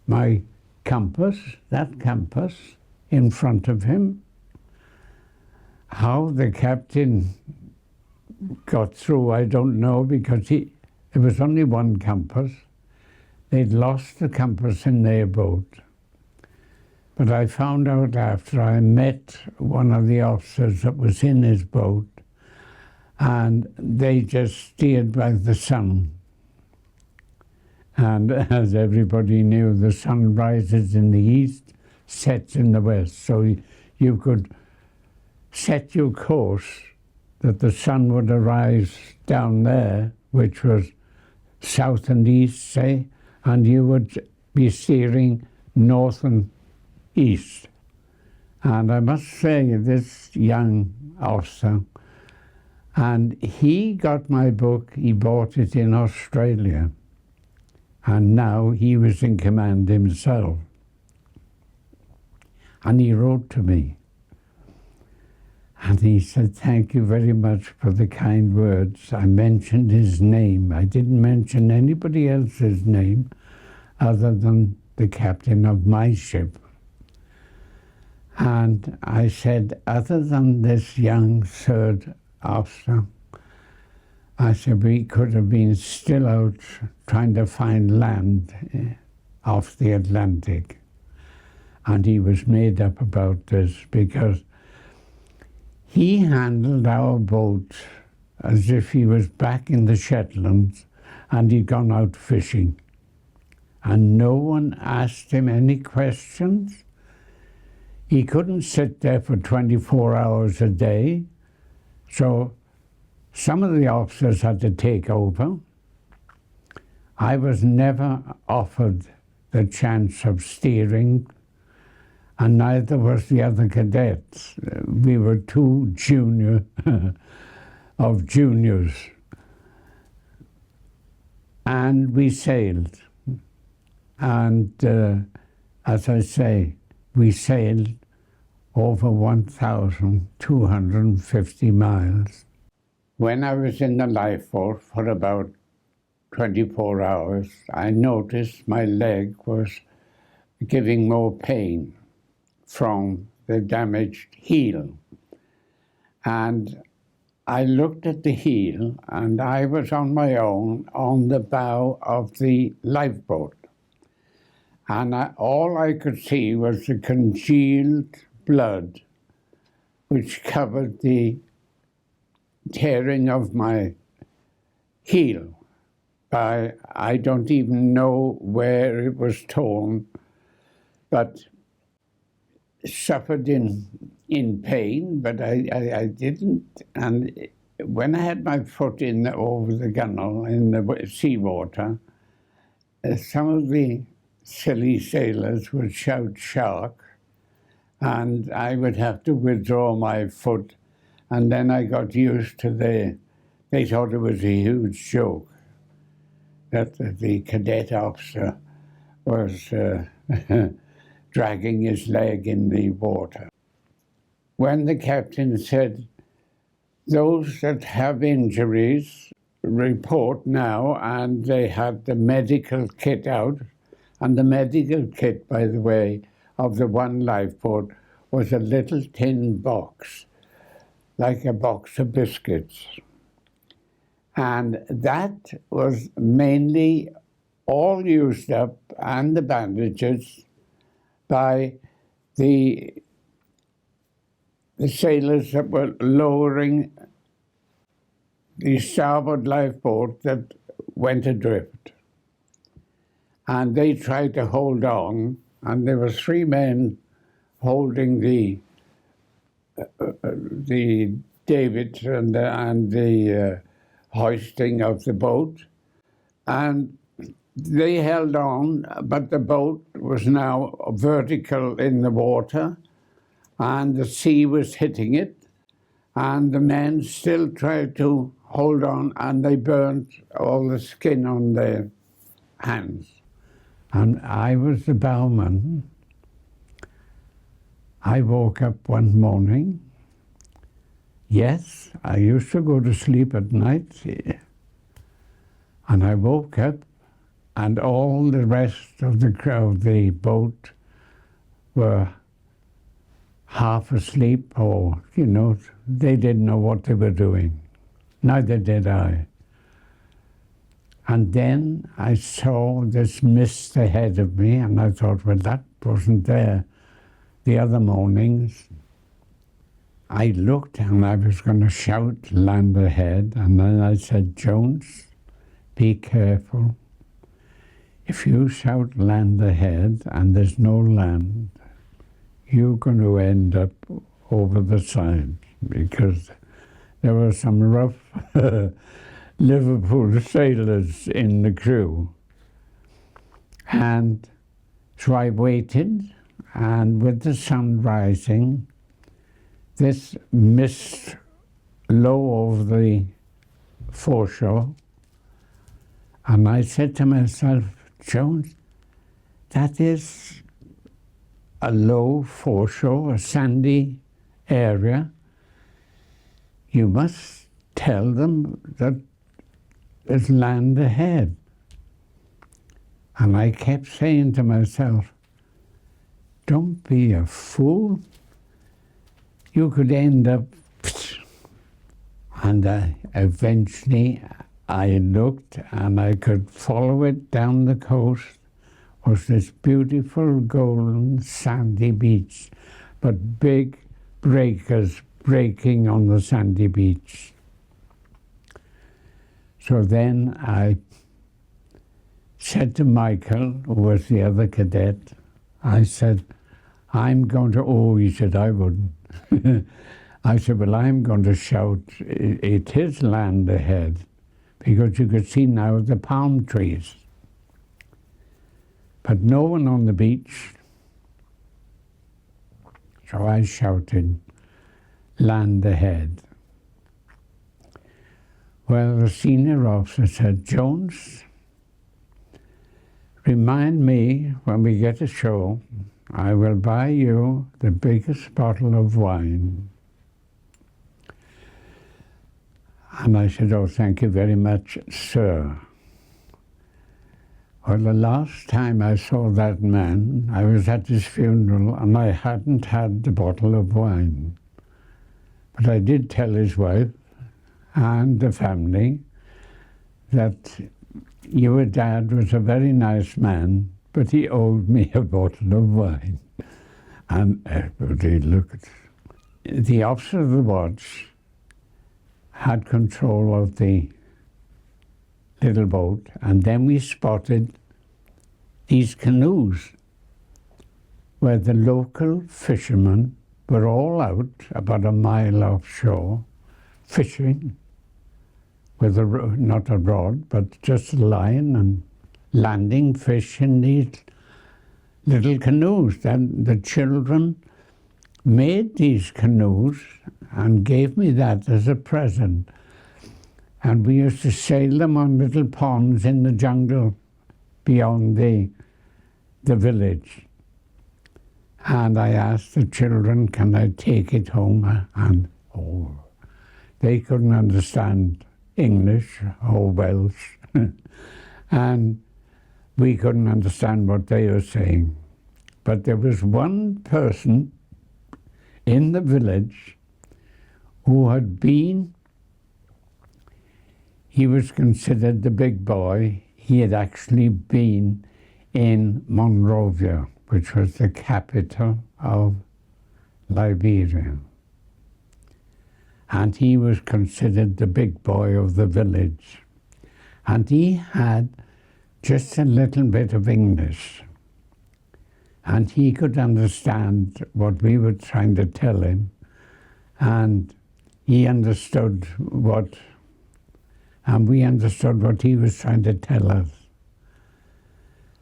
my compass, that compass, in front of him. How the captain got through, I don't know, because it was only one compass. They'd lost the compass in their boat. But I found out after I met one of the officers that was in his boat, and they just steered by the sun. And as everybody knew, the sun rises in the east, sets in the west. So you could set your course that the sun would arise down there, which was south and east, say, and you would be steering north and east. And I must say, this young officer, And he got my book, he bought it in Australia. And now he was in command himself. And he wrote to me. And he said, thank you very much for the kind words. I mentioned his name. I didn't mention anybody else's name other than the captain of my ship. And I said, other than this young third officer, I said, we could have been still out trying to find land off the Atlantic. And he was made up about this because he handled our boat as if he was back in the Shetlands and he'd gone out fishing. And no one asked him any questions. He couldn't sit there for 24 hours a day. So some of the officers had to take over. I was never offered the chance of steering, and neither was the other cadets. We were too junior of juniors. And we sailed. And as I say, we sailed over 1,250 miles. When I was in the lifeboat for about 24 hours, I noticed my leg was giving more pain from the damaged heel. And I looked at the heel, and I was on my own on the bow of the lifeboat. And all I could see was the congealed blood which covered the tearing of my heel. I don't even know where it was torn, but suffered in pain, but I didn't. And when I had my foot in over the gunwale in the seawater, some of the silly sailors would shout shark, and I would have to withdraw my foot, and then I got used to they thought it was a huge joke that the cadet officer was dragging his leg in the water. When the captain said, those that have injuries report now, and they had the medical kit out, and the medical kit, by the way, of the one lifeboat was a little tin box, like a box of biscuits. And that was mainly all used up, and the bandages, by the sailors that were lowering the starboard lifeboat that went adrift. And they tried to hold on, and there were 3 men holding the davits and the hoisting of the boat. And they held on, but the boat was now vertical in the water, and the sea was hitting it, and the men still tried to hold on, and they burnt all the skin on their hands. And I was the bowman. I woke up one morning. Yes, I used to go to sleep at night, and I woke up, and all the rest of the boat were half asleep, or, they didn't know what they were doing. Neither did I. And then I saw this mist ahead of me, and I thought, well, that wasn't there the other mornings. I looked, and I was going to shout land ahead, and then I said, Jones, be careful. If you shout land ahead and there's no land, you're going to end up over the side, because there were some rough Liverpool sailors in the crew. And so I waited, and with the sun rising, this mist low over the foreshore, and I said to myself, Jones, that is a low foreshore, a sandy area. You must tell them that there's land ahead. And I kept saying to myself, don't be a fool. You could end up... And eventually I looked and I could follow it down the coast. Was this beautiful golden sandy beach, but big breakers breaking on the sandy beach. So then I said to Michael, who was the other cadet, I said, I'm going to, oh, he said, I wouldn't. I said, well, I'm going to shout, it is land ahead, because you could see now the palm trees. But no one on the beach. So I shouted, land ahead. Well, the senior officer said, Jones, remind me when we get ashore, I will buy you the biggest bottle of wine. And I said, oh, thank you very much, sir. Well, the last time I saw that man, I was at his funeral and I hadn't had the bottle of wine. But I did tell his wife and the family that your dad was a very nice man, but he owed me a bottle of wine. And everybody looked. The officer of the watch had control of the little boat, and then we spotted these canoes where the local fishermen were all out about a mile offshore fishing with not a rod, but just a line, and landing fish in these little canoes. Then the children made these canoes and gave me that as a present. And we used to sail them on little ponds in the jungle beyond the village. And I asked the children, can I take it home? And oh, they couldn't understand English or Welsh. And we couldn't understand what they were saying. But there was one person in the village who had been, he was considered the big boy. He had actually been in Monrovia, which was the capital of Liberia. And he was considered the big boy of the village. And he had just a little bit of English. And he could understand what we were trying to tell him. And he understood what, and we understood what he was trying to tell us.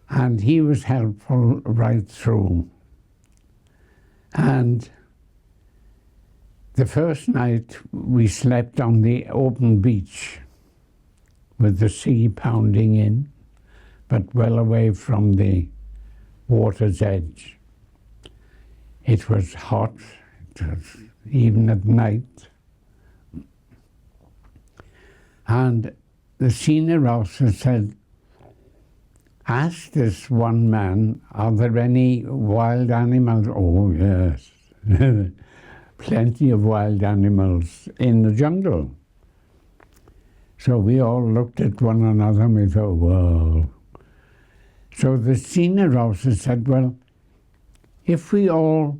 And he was helpful right through. And the first night we slept on the open beach with the sea pounding in, but well away from the water's edge. It was hot, even at night. And the senior officer said, ask this one man, are there any wild animals? Oh, yes. Plenty of wild animals in the jungle. So we all looked at one another and we thought, whoa. So the senior officer said, well, if we all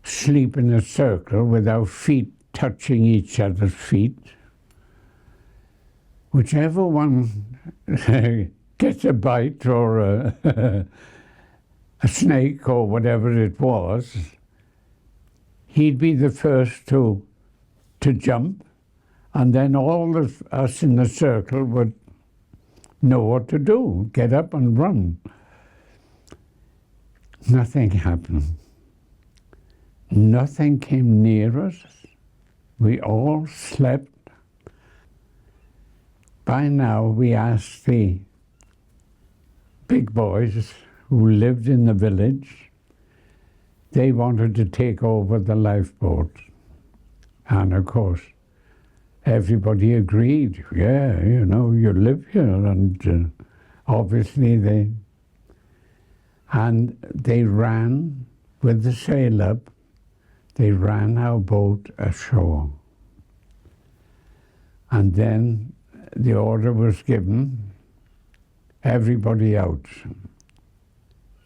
sleep in a circle with our feet touching each other's feet, whichever one gets a bite or a snake or whatever it was, he'd be the first to jump, and then all of us in the circle would know what to do, get up and run. Nothing happened. Nothing came near us. We all slept. By now, we asked the big boys who lived in the village, they wanted to take over the lifeboat. And of course, everybody agreed. Yeah, you know, you live here. And obviously they ran with the sail up, they ran our boat ashore. And then the order was given, everybody out.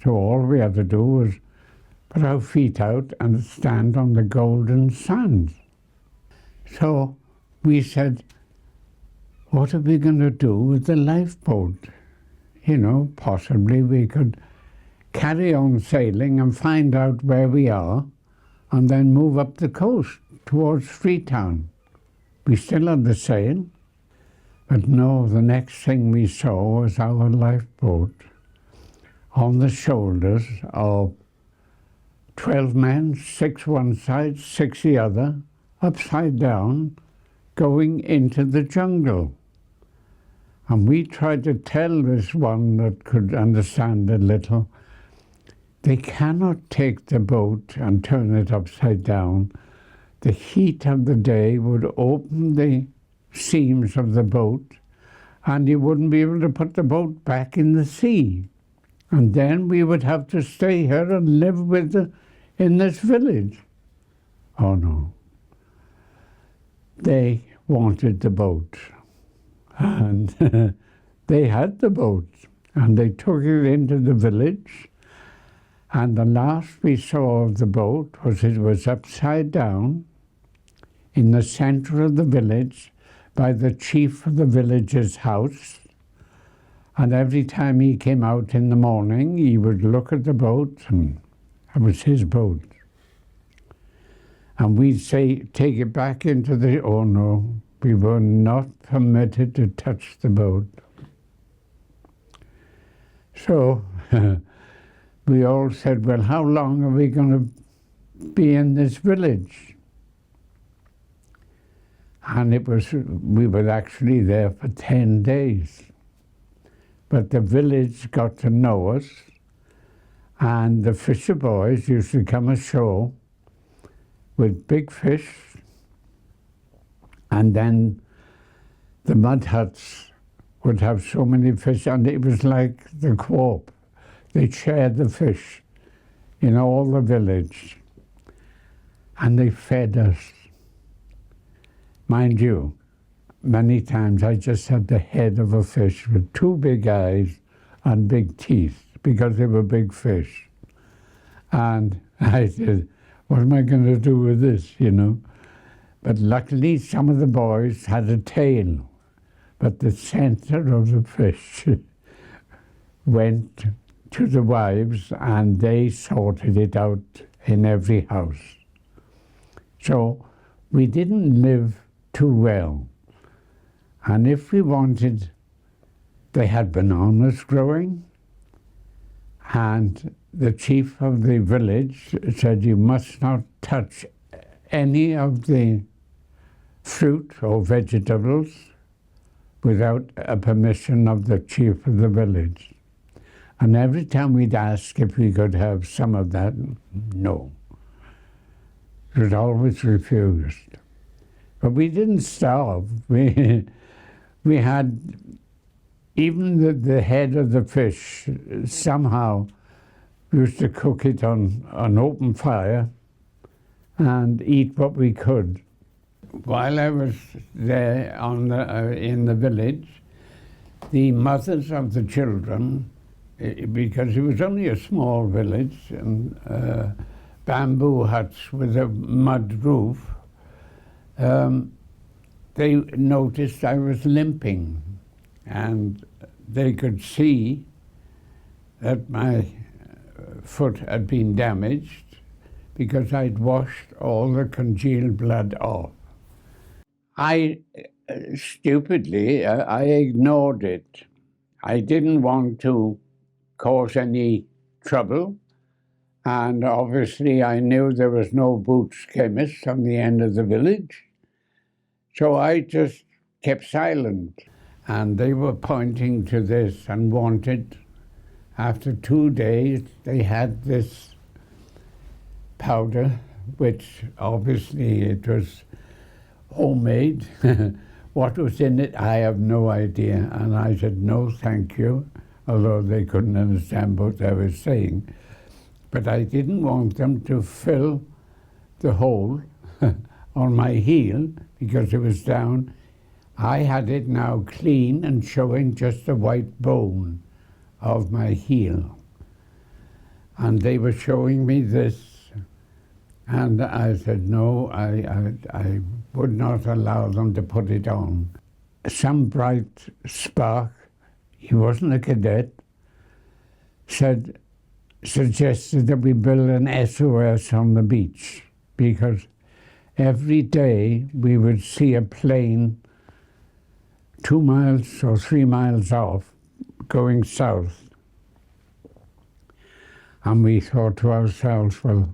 So all we had to do was put our feet out and stand on the golden sand. So we said, what are we going to do with the lifeboat? You know, possibly we could carry on sailing and find out where we are and then move up the coast towards Freetown. We still had the sail, but no, the next thing we saw was our lifeboat on the shoulders of 12 men, 6 one side, 6 the other, upside down, going into the jungle. And we tried to tell this one that could understand a little, they cannot take the boat and turn it upside down. The heat of the day would open the seams of the boat and you wouldn't be able to put the boat back in the sea. And then we would have to stay here and live in this village. Oh no. They wanted the boat. And they had the boat. And they took it into the village. And the last we saw of the boat was it was upside down in the center of the village by the chief of the village's house. And every time he came out in the morning, he would look at the boat, and it was his boat. And we'd say, take it back into the, oh no, we were not permitted to touch the boat. So we all said, well, how long are we going to be in this village? And we were actually there for 10 days. But the village got to know us, and the fisher boys used to come ashore with big fish, and then the mud huts would have so many fish, and it was like the co-op. They shared the fish in all the village, and they fed us. Mind you, many times I just had the head of a fish with 2 big eyes and big teeth because they were big fish. And I said, what am I going to do with this, you know? But luckily some of the boys had a tail, but the center of the fish went to the wives and they sorted it out in every house. So we didn't live too well. And if we wanted, they had bananas growing, and the chief of the village said you must not touch any of the fruit or vegetables without a permission of the chief of the village. And every time we'd ask if we could have some of that, no. It was always refused. But we didn't starve. We had, even the head of the fish, somehow we used to cook it on an open fire and eat what we could. While I was there in the village, the mothers of the children, because it was only a small village, and bamboo huts with a mud roof, they noticed I was limping, and they could see that my foot had been damaged because I'd washed all the congealed blood off. I stupidly, I ignored it. I didn't want to cause any trouble, and obviously I knew there was no Boots chemist on the end of the village. So I just kept silent. And they were pointing to this and wanted, after 2 days, they had this powder, which obviously it was homemade. What was in it, I have no idea. And I said, no, thank you, although they couldn't understand what I was saying. But I didn't want them to fill the hole on my heel because it was down. I had it now clean and showing just a white bone of my heel. And they were showing me this. And I said, no, I would not allow them to put it on. Some bright spark, he wasn't a cadet, suggested that we build an SOS on the beach because every day we would see a plane 2 miles or 3 miles off going south. And we thought to ourselves, well,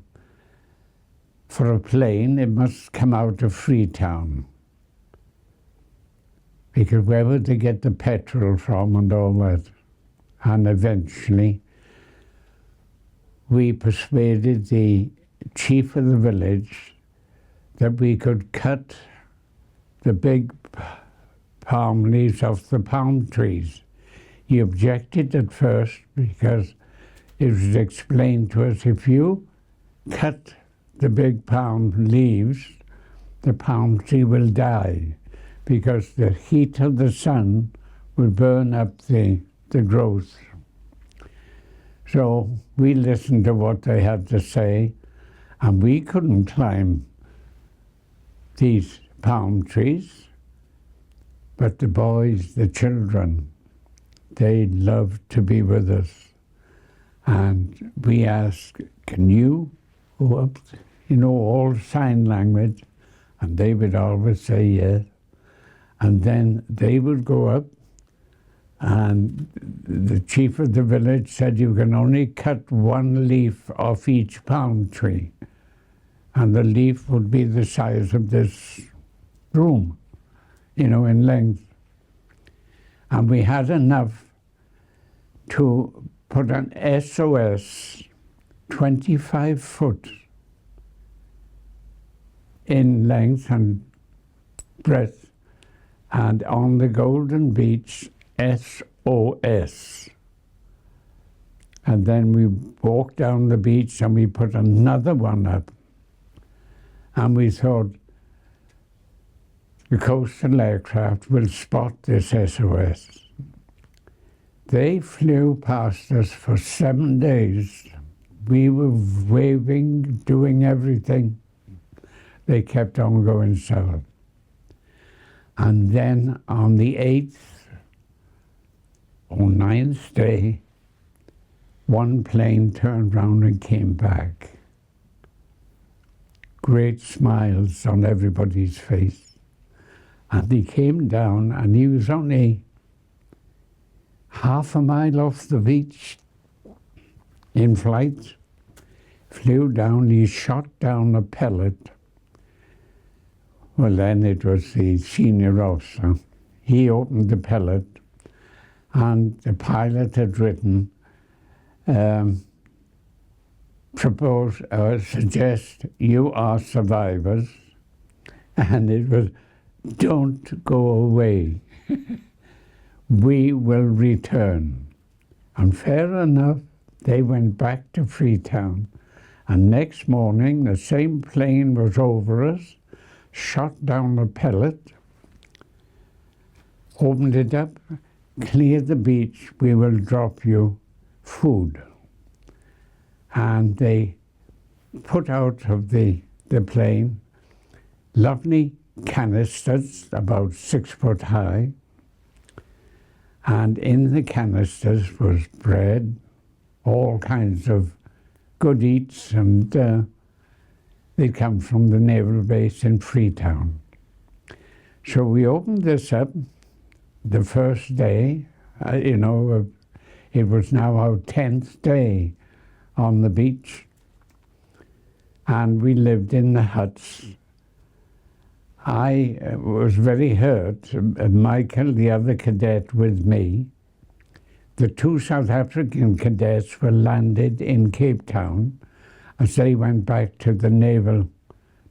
for a plane, it must come out of Freetown. Because where would they get the petrol from and all that? And eventually, we persuaded the chief of the village that we could cut the big palm leaves off the palm trees. He objected at first because it was explained to us, if you cut the big palm leaves, the palm tree will die because the heat of the sun will burn up the growth. So we listened to what they had to say, and we couldn't climb these palm trees. But the boys, the children, they loved to be with us. And we asked, can you go up, all sign language? And they would always say yes. And then they would go up, and the chief of the village said, you can only cut one leaf off each palm tree. And the leaf would be the size of this room, in length. And we had enough to put an SOS 25 foot in length and breadth, and on the Golden Beach, SOS. And then we walked down the beach and we put another one up. And we thought, the coastal aircraft will spot this SOS. They flew past us for 7 days. We were waving, doing everything. They kept on going south. And then on the 8th or 9th day, one plane turned round and came back. Great smiles on everybody's face. And he came down, and he was only half a mile off the beach in flight. Flew down, he shot down a pellet. Well, then it was the senior officer. He opened the pellet, and the pilot had written, suggest you are survivors, and it was, don't go away. We will return. And fair enough, they went back to Freetown. And next morning, the same plane was over us, shot down a pellet, opened it up, cleared the beach, we will drop you food. And they put out of the plane lovely canisters about 6 foot high, and in the canisters was bread, all kinds of good eats, and they'd come from the naval base in Freetown. So we opened this up the first day, it was now our 10th day on the beach, and we lived in the huts. I was very hurt. Michael, the other cadet with me, the two South African cadets were landed in Cape Town as they went back to the naval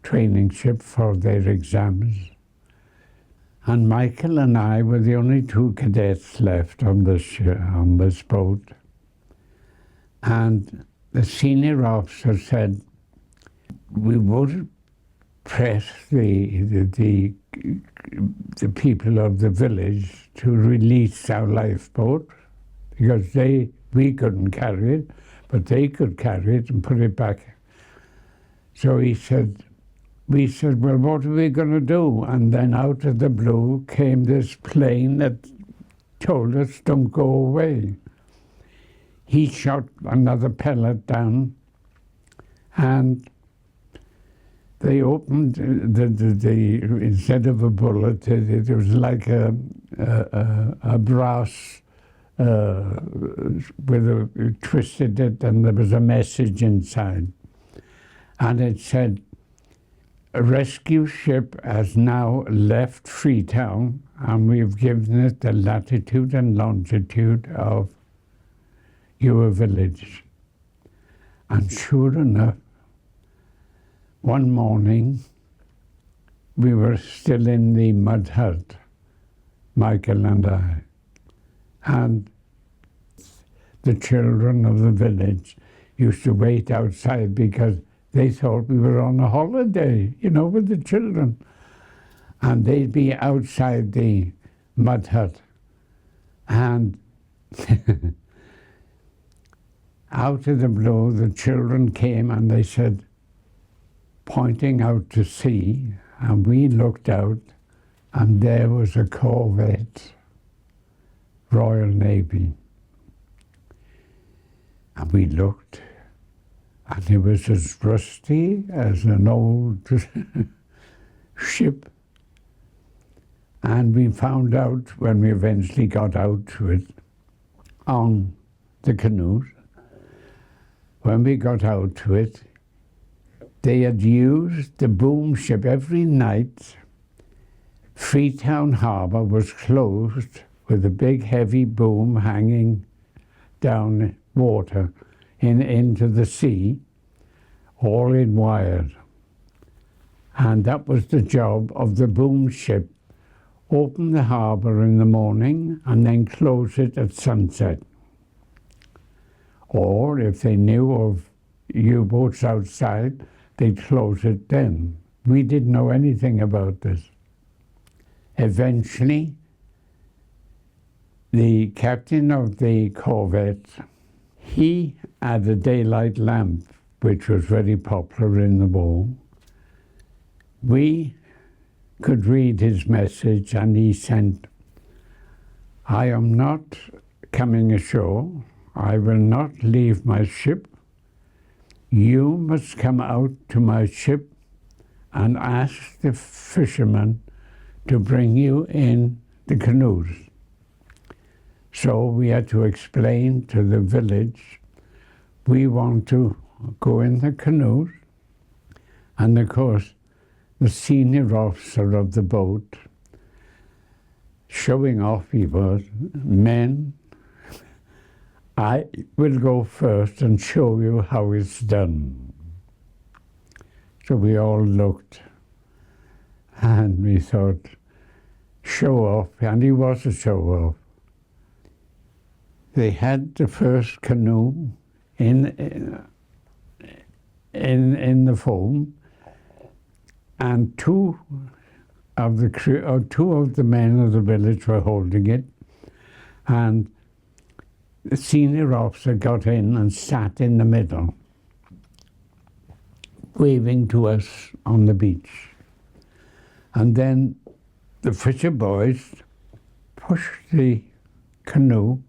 training ship for their exams. And Michael and I were the only two cadets left on this boat. And the senior officer said, we would press the people of the village to release our lifeboat because we couldn't carry it, but they could carry it and put it back. So we said, well, what are we going to do? And then out of the blue came this plane that told us, don't go away. He shot another pellet down, and they opened instead of a bullet, it was like a brass twisted it, and there was a message inside. And it said, a rescue ship has now left Freetown, and we've given it the latitude and longitude of your village. And sure enough, one morning, we were still in the mud hut, Michael and I, and the children of the village used to wait outside because they thought we were on a holiday, you know, with the children. And they'd be outside the mud hut. And out of the blue, the children came and they said, pointing out to sea, and we looked out, and there was a corvette, Royal Navy. And we looked, and it was as rusty as an old ship. And we found out when we eventually got out to it on the canoes, when we got out to it, they had used the boom ship every night. Freetown Harbour was closed with a big heavy boom hanging down water into the sea, all in wire. And that was the job of the boom ship. Open the harbour in the morning and then close it at sunset. Or if they knew of U-boats outside, they'd close it then. We didn't know anything about this. Eventually, the captain of the corvette, he had a daylight lamp, which was very popular in the war. We could read his message, and he sent, I am not coming ashore. I will not leave my ship. You must come out to my ship and ask the fishermen to bring you in the canoes. So we had to explain to the village, we want to go in the canoes. And of course, the senior officer of the boat, showing off he was, men, I will go first and show you how it's done. So we all looked and we thought, show off, and he was a show off. They had the first canoe in the foam, and two of the crew, or two of the men of the village were holding it, and the senior officer got in and sat in the middle, waving to us on the beach. And then the fisher boys pushed the canoe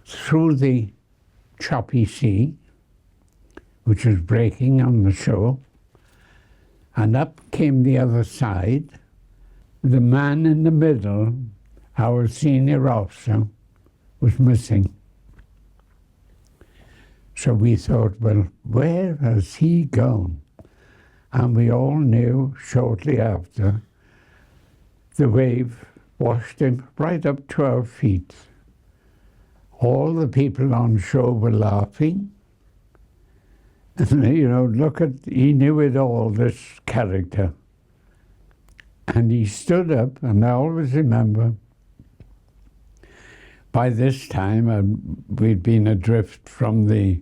through the choppy sea, which was breaking on the shore, and up came the other side. The man in the middle, our senior officer, was missing. So we thought, well, where has he gone? And we all knew shortly after the wave washed him right up to our feet. All the people on shore were laughing. And, you know, he knew it all, this character. And he stood up, and I always remember, by this time, we'd been adrift from the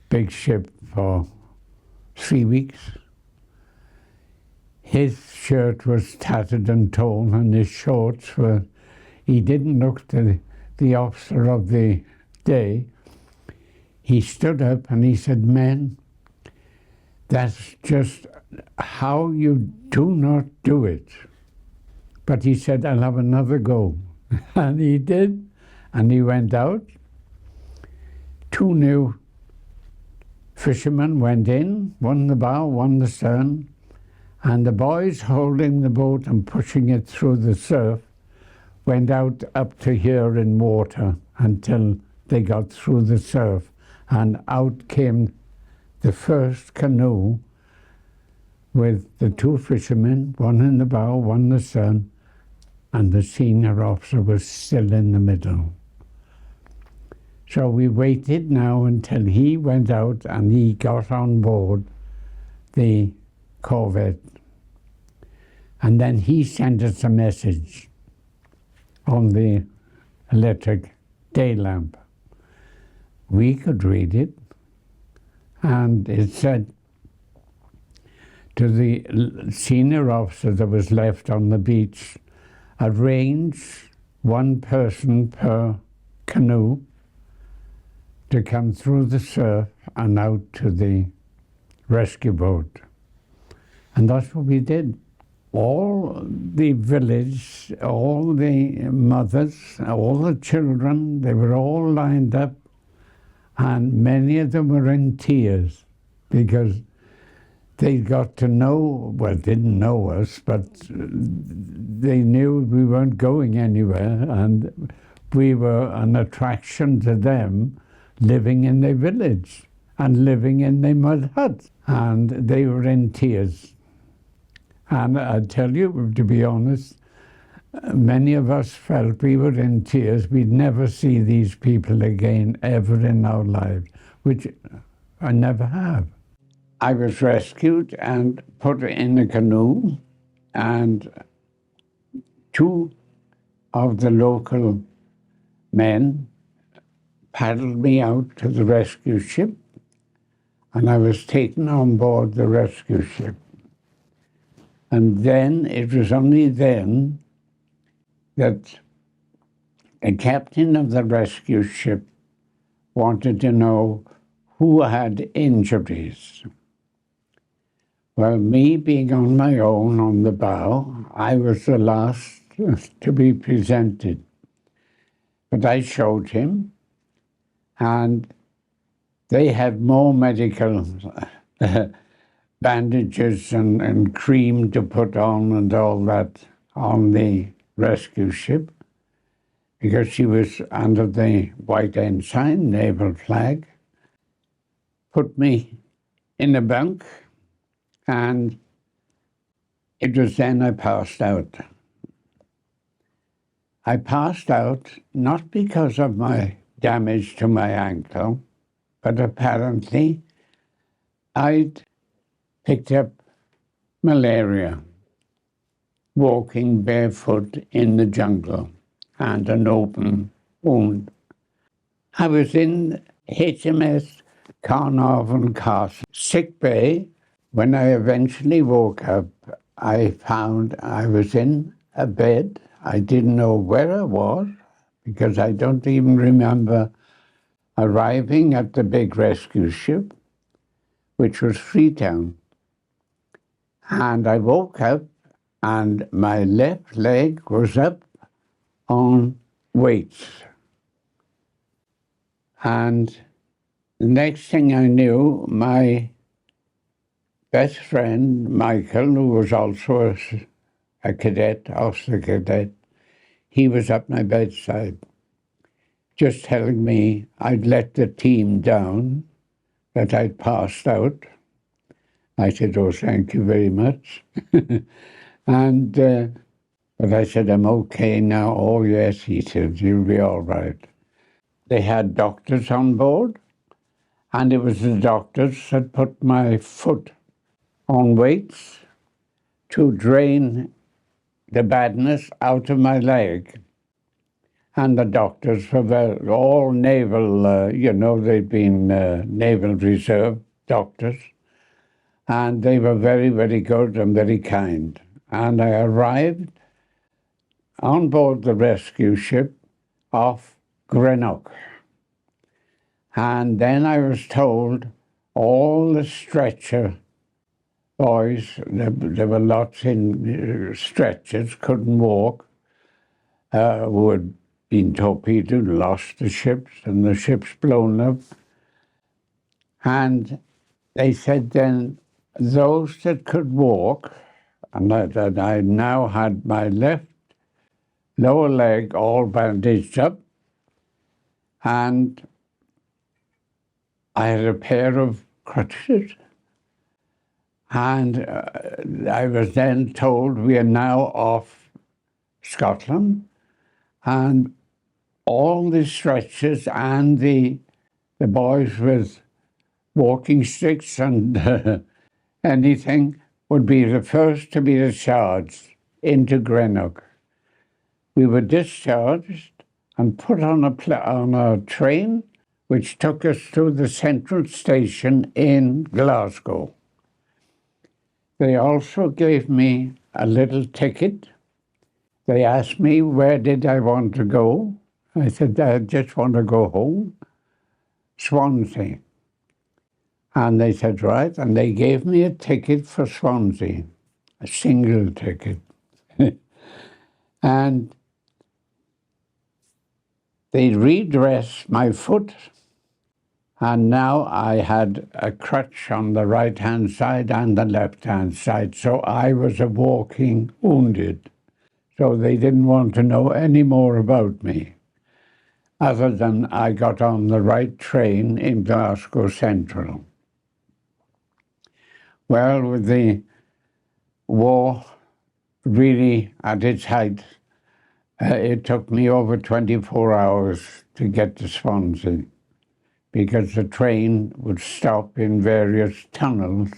big ship for 3 weeks. His shirt was tattered and torn, and his shorts were, he didn't look the officer of the day. He stood up and he said, "Men, that's just how you do not do it." But he said, "I'll have another go." And he did, and he went out. 2 new fishermen went in, one the bow, one the stern, and the boys holding the boat and pushing it through the surf went out up to here in water until they got through the surf, and out came the first canoe with the 2 fishermen, one in the bow, one the stern, and the senior officer was still in the middle. So we waited now until he went out and he got on board the corvette. And then he sent us a message on the electric day lamp. We could read it, and it said to the senior officer that was left on the beach, arrange 1 person per canoe to come through the surf and out to the rescue boat. And that's what we did. All the village, all the mothers, all the children, they were all lined up, and many of them were in tears because they got to know, well, didn't know us, but they knew we weren't going anywhere, and we were an attraction to them, living in their village and living in their mud huts. And they were in tears. And I tell you, to be honest, many of us felt we were in tears. We'd never see these people again, ever in our lives, which I never have. I was rescued and put in a canoe, and 2 of the local men paddled me out to the rescue ship, and I was taken on board the rescue ship. And then, it was only then that the captain of the rescue ship wanted to know who had injuries. Well, me being on my own on the bow, I was the last to be presented. But I showed him, and they had more medical bandages and cream to put on and all that on the rescue ship, because she was under the white ensign, naval flag. Put me in a bunk, and it was then I passed out. I passed out not because of my damage to my ankle, but apparently I'd picked up malaria walking barefoot in the jungle and an open wound. I was in HMS Carnarvon Castle sick bay. When I eventually woke up, I found I was in a bed. I didn't know where I was because I don't even remember arriving at the big rescue ship, which was Freetown. And I woke up and my left leg was up on weights. And the next thing I knew, my best friend, Michael, who was also a cadet, officer cadet, he was at my bedside, just telling me I'd let the team down, that I'd passed out, I said, oh, thank you very much. And, but I said, I'm okay now. Oh, yes, he said, you'll be all right. They had doctors on board, and it was the doctors that put my foot on weights to drain the badness out of my leg. And the doctors were all naval, they'd been naval reserve doctors. And they were very, very good and very kind. And I arrived on board the rescue ship off Greenock. And then I was told all the stretcher boys, there were lots in stretchers, couldn't walk, who had been torpedoed, lost the ships, and the ships blown up. And they said then, those that could walk, and that I now had my left lower leg all bandaged up, and I had a pair of crutches. And I was then told we are now off Scotland, and all the stretchers and the boys with walking sticks and anything would be the first to be discharged into Greenock. We were discharged and put on a train which took us to the central station in Glasgow. They also gave me a little ticket. They asked me where did I want to go. I said, I just want to go home, Swansea. And they said, right, and they gave me a ticket for Swansea, a single ticket. And they redressed my foot, and now I had a crutch on the right-hand side and the left-hand side, so I was a walking wounded. So they didn't want to know any more about me, other than I got on the right train in Glasgow Central. Well, with the war really at its height, it took me over 24 hours to get to Swansea, because the train would stop in various tunnels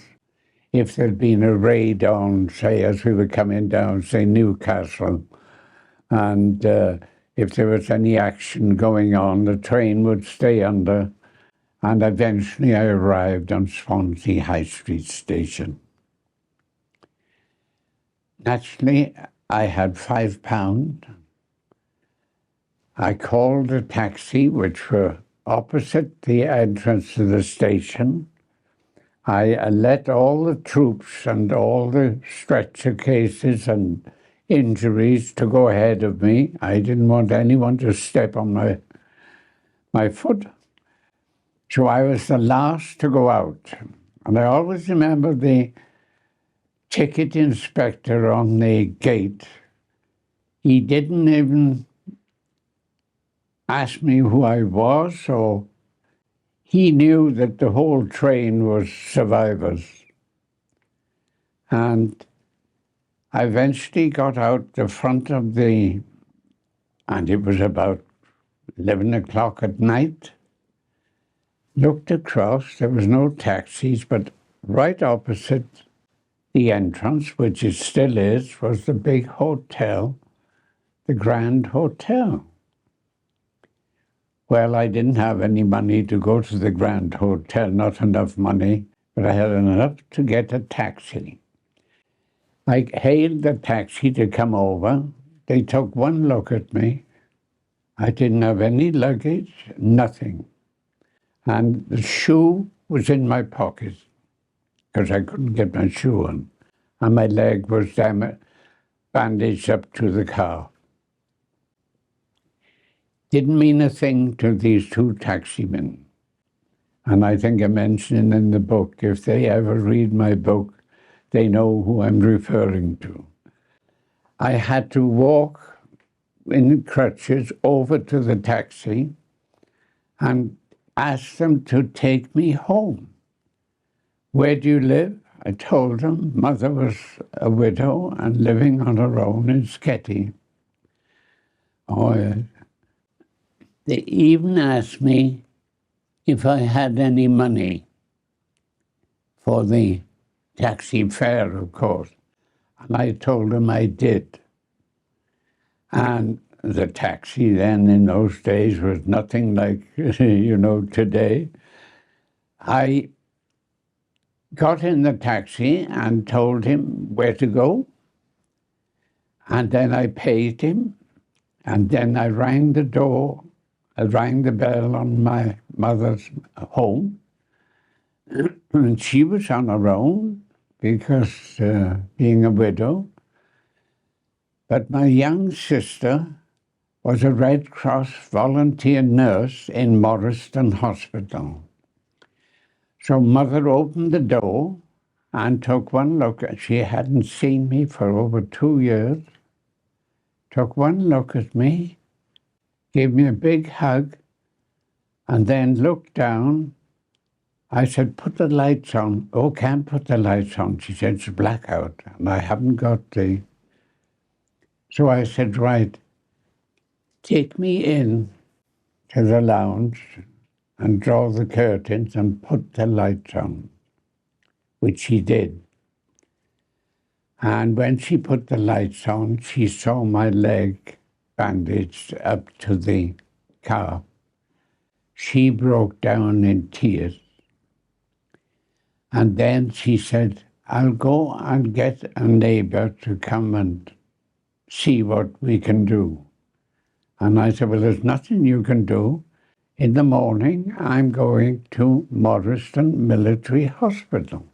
if there'd been a raid on, say, as we were coming down, say, Newcastle, and if there was any action going on, the train would stay under, and eventually I arrived on Swansea High Street Station. Naturally, I had £5. I called a taxi, which were opposite the entrance to the station. I let all the troops and all the stretcher cases and injuries to go ahead of me. I didn't want anyone to step on my foot. So I was the last to go out. And I always remember the ticket inspector on the gate. He didn't even ask me who I was, or he knew that the whole train was survivors. And I eventually got out the front of and it was about 11 o'clock at night, looked across, there was no taxis, but right opposite the entrance, which it still is, was the big hotel, the Grand Hotel. Well, I didn't have any money to go to the Grand Hotel, not enough money, but I had enough to get a taxi. I hailed the taxi to come over. They took one look at me. I didn't have any luggage, nothing. And the shoe was in my pocket because I couldn't get my shoe on. And my leg was bandaged up to the car. Didn't mean a thing to these two taximen. And I think I mentioned in the book, if they ever read my book, they know who I'm referring to. I had to walk in crutches over to the taxi and ask them to take me home. Where do you live? I told them Mother was a widow and living on her own in Sketty. Oh, yeah. They even asked me if I had any money for the taxi fare, of course. And I told them I did. And the taxi then in those days was nothing like, today. I got in the taxi and told him where to go. And then I paid him. And then I rang the door. I rang the bell on my mother's home. And she was on her own because being a widow. But my young sister was a Red Cross volunteer nurse in Morriston Hospital. So Mother opened the door and took one look. She hadn't seen me for over 2 years. Took one look at me, gave me a big hug, and then looked down. I said, put the lights on. Oh, can't put the lights on. She said, it's blackout, and I haven't got the... So I said, right, take me in to the lounge and draw the curtains and put the lights on, which she did. And when she put the lights on, she saw my leg bandaged up to the car. She broke down in tears. And then she said, I'll go and get a neighbor to come and see what we can do. And I said, well, there's nothing you can do. In the morning, I'm going to Morriston Military Hospital.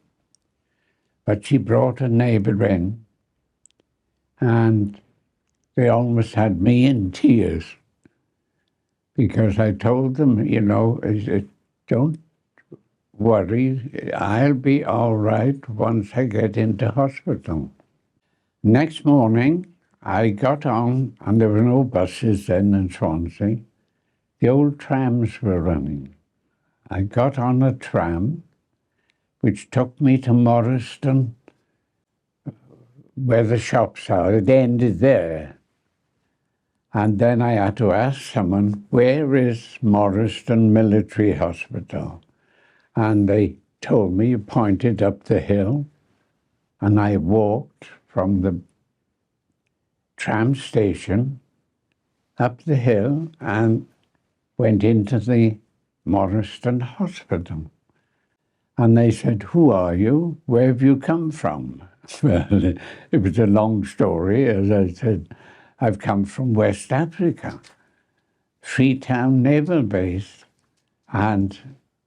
But she brought a neighbor in, and they almost had me in tears because I told them, I said, don't worry, I'll be all right once I get into hospital. Next morning, I got on, and there were no buses then in Swansea. The old trams were running. I got on a tram, which took me to Morriston, where the shops are. It ended there. And then I had to ask someone, where is Morriston Military Hospital? And they told me, pointed up the hill, and I walked from the tram station up the hill and went into the Morriston Hospital. And they said, who are you? Where have you come from? Well, it was a long story. As I said, I've come from West Africa, Freetown Naval Base, and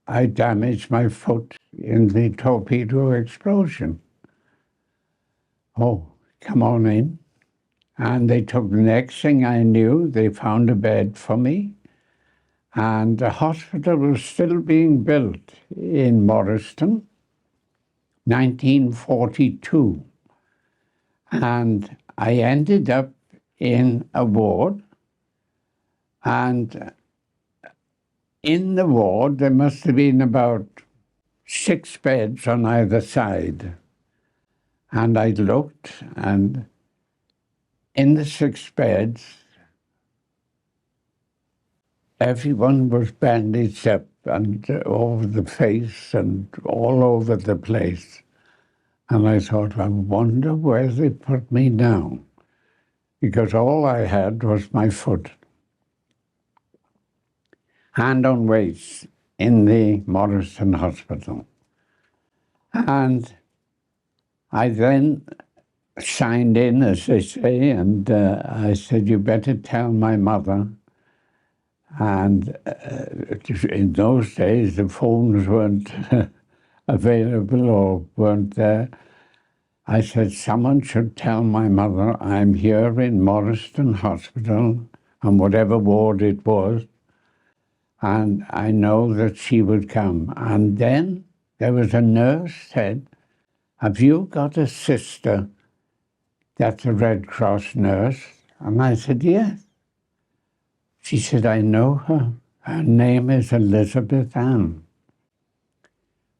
I damaged my foot in the torpedo explosion. Oh, come on in. And they took the next thing I knew, they found a bed for me. And the hospital was still being built in Morriston, 1942. And I ended up in a ward. And in the ward, there must have been about 6 beds on either side. And I looked, and in the 6 beds, everyone was bandaged up and over the face and all over the place. And I thought, I wonder where they put me now, because all I had was my foot. Hand on weights in the Morriston Hospital. And I then signed in, as they say, and I said, you better tell my mother. And in those days, the phones weren't available or weren't there. I said, someone should tell my mother I'm here in Morriston Hospital, and whatever ward it was, and I know that she would come. And then there was a nurse said, have you got a sister that's a Red Cross nurse? And I said, yes. She said, I know her. Her name is Elizabeth Ann.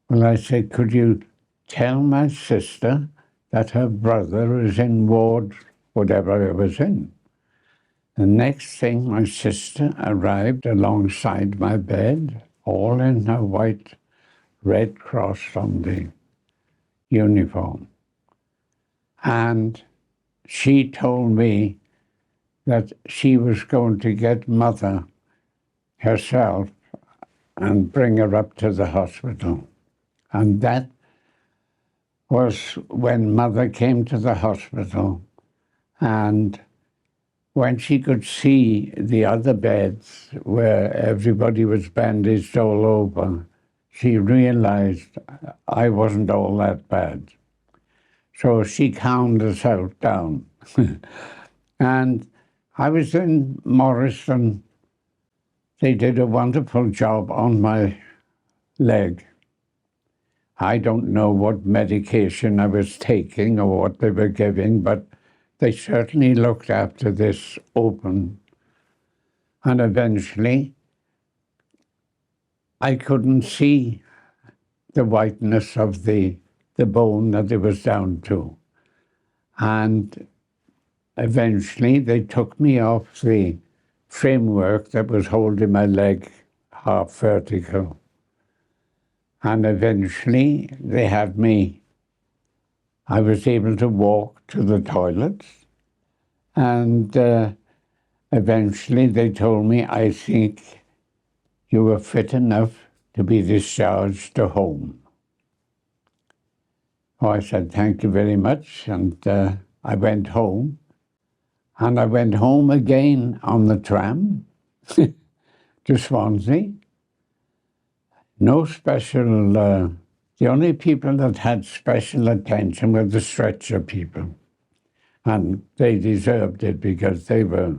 Well, I said, could you tell my sister that her brother is in ward, whatever I was in. The next thing, my sister arrived alongside my bed, all in her white Red Cross on the uniform. And she told me that she was going to get Mother herself and bring her up to the hospital. And that was when Mother came to the hospital, and when she could see the other beds where everybody was bandaged all over, she realized I wasn't all that bad. So she calmed herself down. And I was in Morrison. They did a wonderful job on my leg. I don't know what medication I was taking or what they were giving, but they certainly looked after this open. And eventually, I couldn't see the whiteness of the bone that it was down to. And eventually, they took me off the framework that was holding my leg half vertical. And eventually, they had me, I was able to walk to the toilets. And eventually, they told me, I think you were fit enough to be discharged to home. Oh, I said, thank you very much. And I went home. And I went home again on the tram to Swansea. No special, the only people that had special attention were the stretcher people. And they deserved it because they were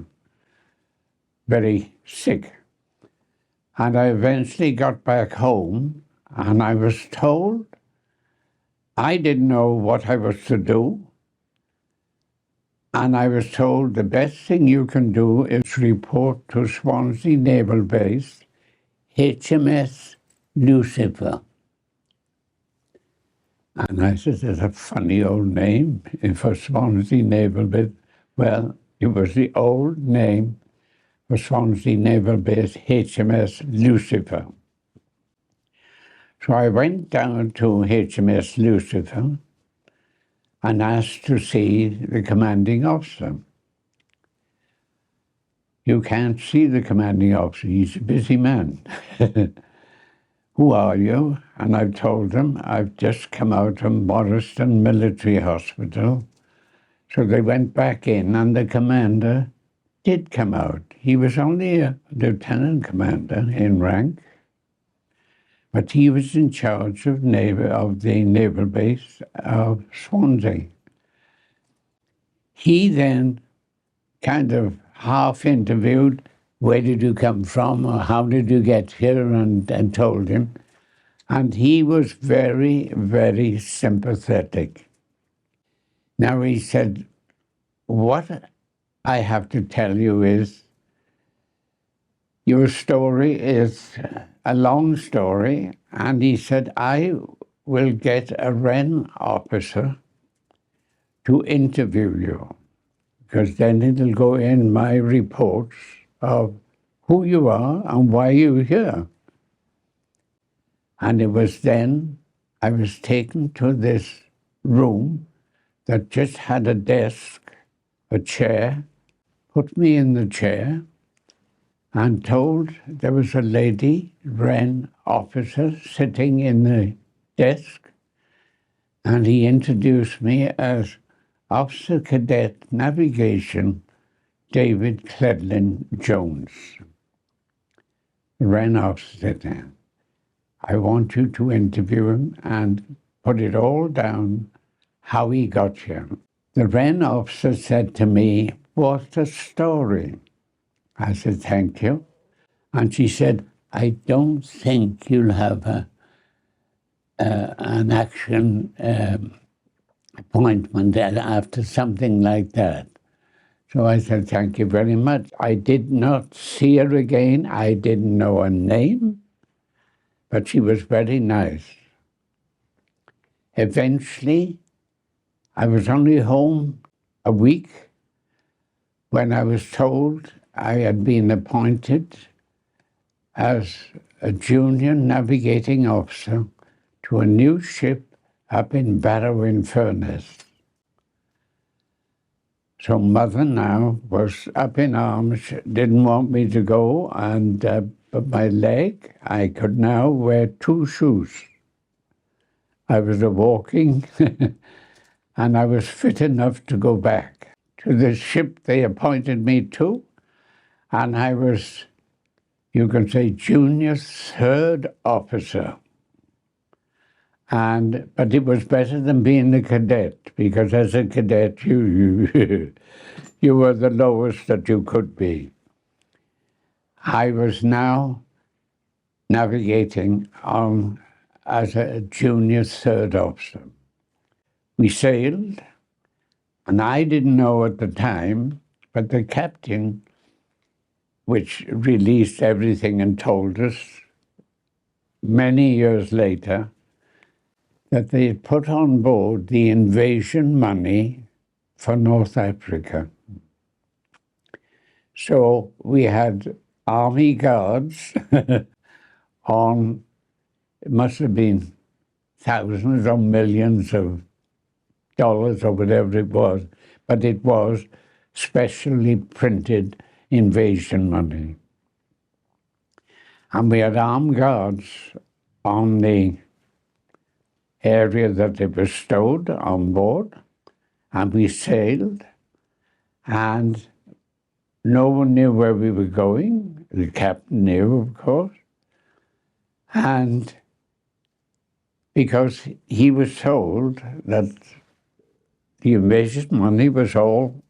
very sick. And I eventually got back home, and I was told I didn't know what I was to do. And I was told the best thing you can do is report to Swansea Naval Base, HMS Lucifer. And I said, that's a funny old name for Swansea Naval Base. Well, it was the old name for Swansea Naval Base, HMS Lucifer. So I went down to HMS Lucifer and asked to see the commanding officer. You can't see the commanding officer, he's a busy man. Who are you? And I've told them I've just come out from Morrison Military Hospital. So they went back in, and the commander did come out. He was only a lieutenant commander in rank, but he was in charge of the naval base of Swansea. He then kind of half interviewed, where did you come from, or how did you get here, and told him. And he was very, very sympathetic. Now he said, what I have to tell you is, your story is a long story. And he said, I will get a Wren officer to interview you, because then it'll go in my reports of who you are and why you're here. And it was then I was taken to this room that just had a desk, a chair, put me in the chair, and told there was a lady, Wren officer, sitting in the desk, and he introduced me as Officer Cadet Navigation David Cledlyn Jones. The Wren officer said, I want you to interview him and put it all down, how he got here. The Wren officer said to me, what a story. I said, thank you. And she said, I don't think you'll have an action appointment after something like that. So I said, thank you very much. I did not see her again. I didn't know her name, but she was very nice. Eventually, I was only home a week when I was told I had been appointed as a junior navigating officer to a new ship up in Barrow-in-Furness. So Mother now was up in arms, didn't want me to go, and but my leg, I could now wear 2 shoes. I was a walking, and I was fit enough to go back to the ship they appointed me to, and I was, you can say, junior 3rd officer. But it was better than being a cadet, because as a cadet, you were the lowest that you could be. I was now navigating as a junior 3rd officer. We sailed, and I didn't know at the time, but the captain, which released everything and told us many years later, that they had put on board the invasion money for North Africa. So we had army guards on, it must have been thousands or millions of dollars or whatever it was, but it was specially printed invasion money. And we had armed guards on the area that they were stowed on board, and we sailed, and no one knew where we were going. The captain knew, of course, and because he was told that the invasion money was all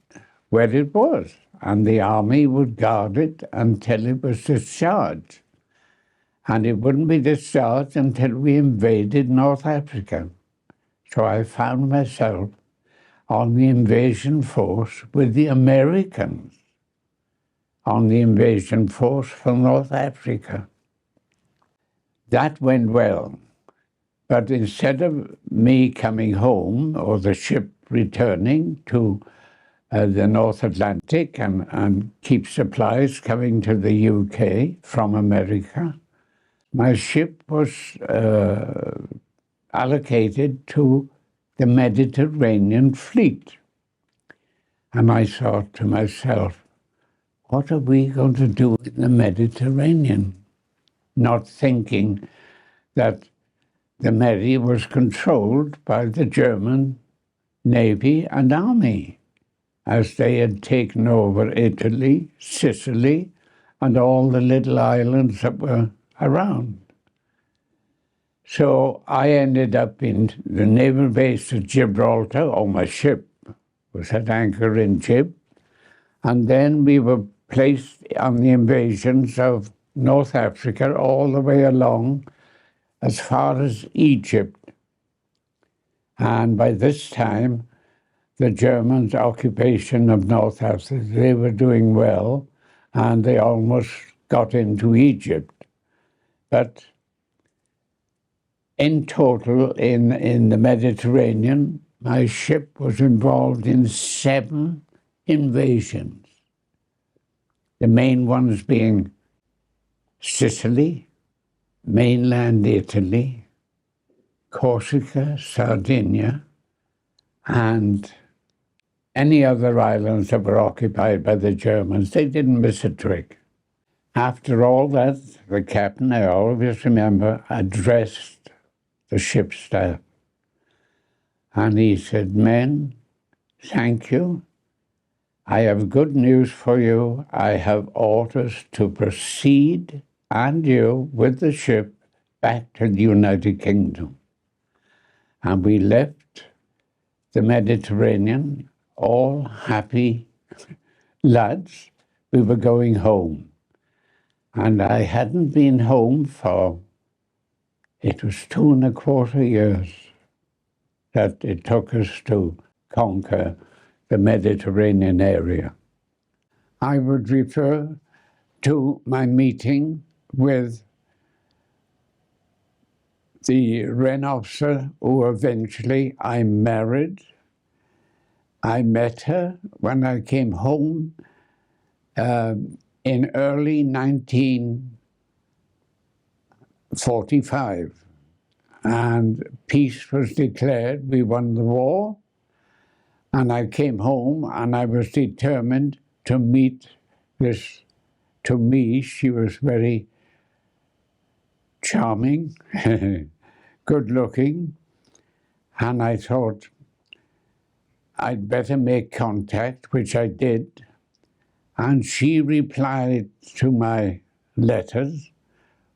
where it was, and the army would guard it until it was discharged. And it wouldn't be discharged until we invaded North Africa. So I found myself on the invasion force with the Americans, on the invasion force for North Africa. That went well. But instead of me coming home, or the ship returning to the North Atlantic and keep supplies coming to the UK from America, my ship was allocated to the Mediterranean fleet. And I thought to myself, what are we going to do in the Mediterranean? Not thinking that the Medi was controlled by the German Navy and Army, as they had taken over Italy, Sicily, and all the little islands that were around. So I ended up in the naval base at Gibraltar, or my ship was at anchor in Gib, and then we were placed on the invasions of North Africa all the way along as far as Egypt. And by this time, the Germans' occupation of North Africa, they were doing well, and they almost got into Egypt. But in total, in the Mediterranean, my ship was involved in 7 invasions. The main ones being Sicily, mainland Italy, Corsica, Sardinia, and any other islands that were occupied by the Germans. They didn't miss a trick. After all that, the captain, I always remember, addressed the ship's staff. And he said, "Men, thank you. I have good news for you. I have orders to proceed, and you, with the ship, back to the United Kingdom." And we left the Mediterranean, all happy lads. We were going home. And I hadn't been home for, it was 2.25 years that it took us to conquer the Mediterranean area. I would refer to my meeting with the Wren officer who eventually I married. I met her when I came home in early 1945, and peace was declared. We won the war, and I came home, and I was determined to meet this. To me, she was very charming, good-looking, and I thought I'd better make contact, which I did. And she replied to my letters,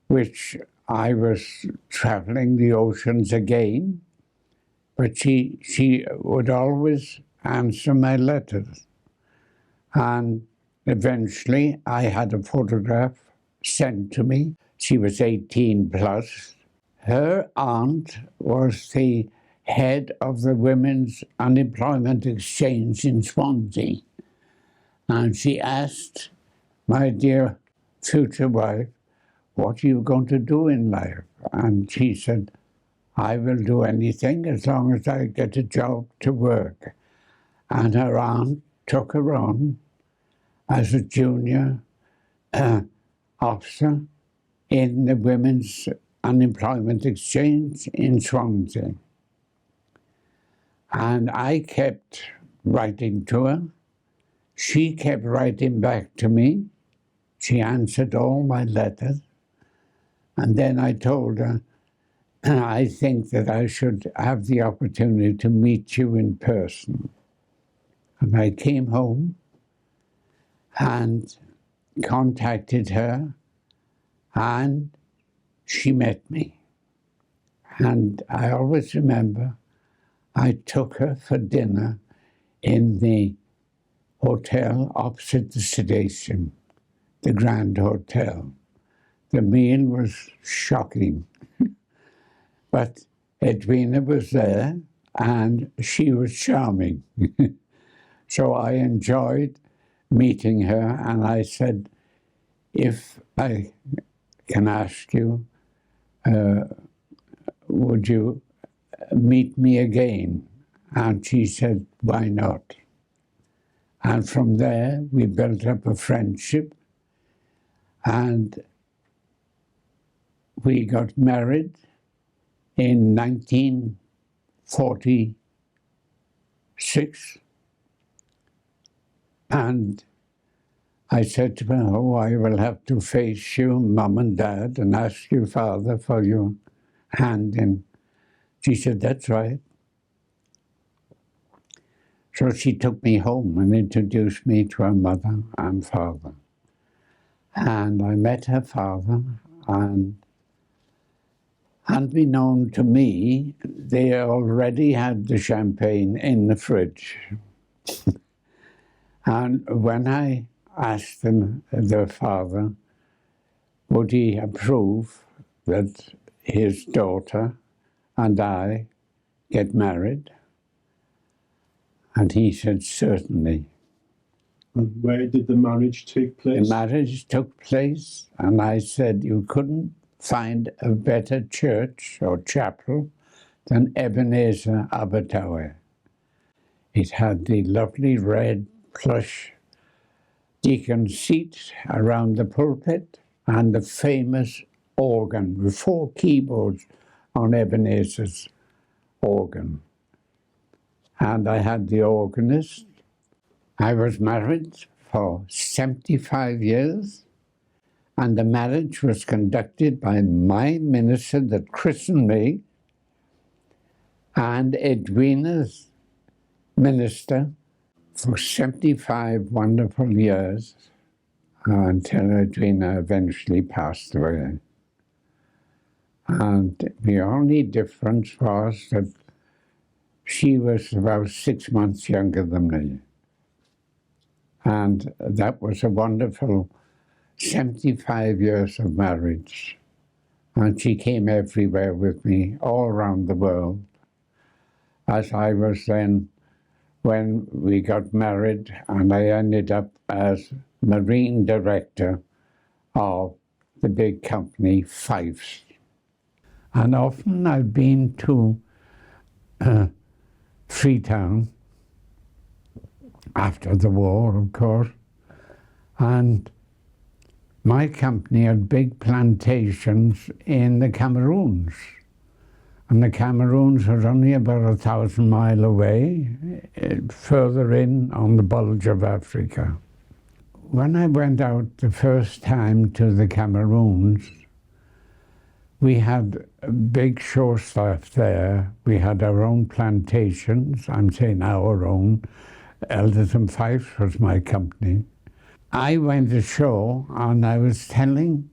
which I was traveling the oceans again, but she would always answer my letters. And eventually I had a photograph sent to me. She was 18 plus. Her aunt was the head of the Women's Unemployment Exchange in Swansea. And she asked my dear future wife, what are you going to do in life? And she said, I will do anything as long as I get a job to work. And her aunt took her on as a junior officer in the Women's Unemployment Exchange in Swansea. And I kept writing to her. She kept writing back to me. She answered all my letters. And then I told her, I think that I should have the opportunity to meet you in person. And I came home and contacted her, and she met me. And I always remember I took her for dinner in the hotel opposite the station, the Grand Hotel. The meal was shocking, but Edwina was there and she was charming. So I enjoyed meeting her, and I said, if I can ask you, would you meet me again? And she said, why not? And from there, we built up a friendship, and we got married in 1946. And I said to her, oh, I will have to face you, Mum and Dad, and ask your father for your hand in. She said, that's right. So she took me home and introduced me to her mother and father. And I met her father, and unbeknown to me, they already had the champagne in the fridge. And when I asked them, their father, would he approve that his daughter and I get married? And he said, certainly. And where did the marriage take place? The marriage took place, and I said, you couldn't find a better church or chapel than Ebenezer Abertawe. It had the lovely red plush deacon seat around the pulpit and the famous organ with 4 keyboards on Ebenezer's organ. And I had the organist. I was married for 75 years, and the marriage was conducted by my minister that christened me and Edwina's minister for 75 wonderful years until Edwina eventually passed away. And the only difference was that she was about 6 months younger than me. And that was a wonderful 75 years of marriage. And she came everywhere with me, all around the world, as I was then when we got married, and I ended up as Marine Director of the big company, Fifes. And often I've been to Freetown after the war, of course, and my company had big plantations in the Cameroons. And the Cameroons are only about 1,000 miles away, further in on the bulge of Africa. When I went out the first time to the Cameroons, we had a big shore staff there. We had our own plantations. I'm saying our own. Elders and Fifes was my company. I went ashore and I was telling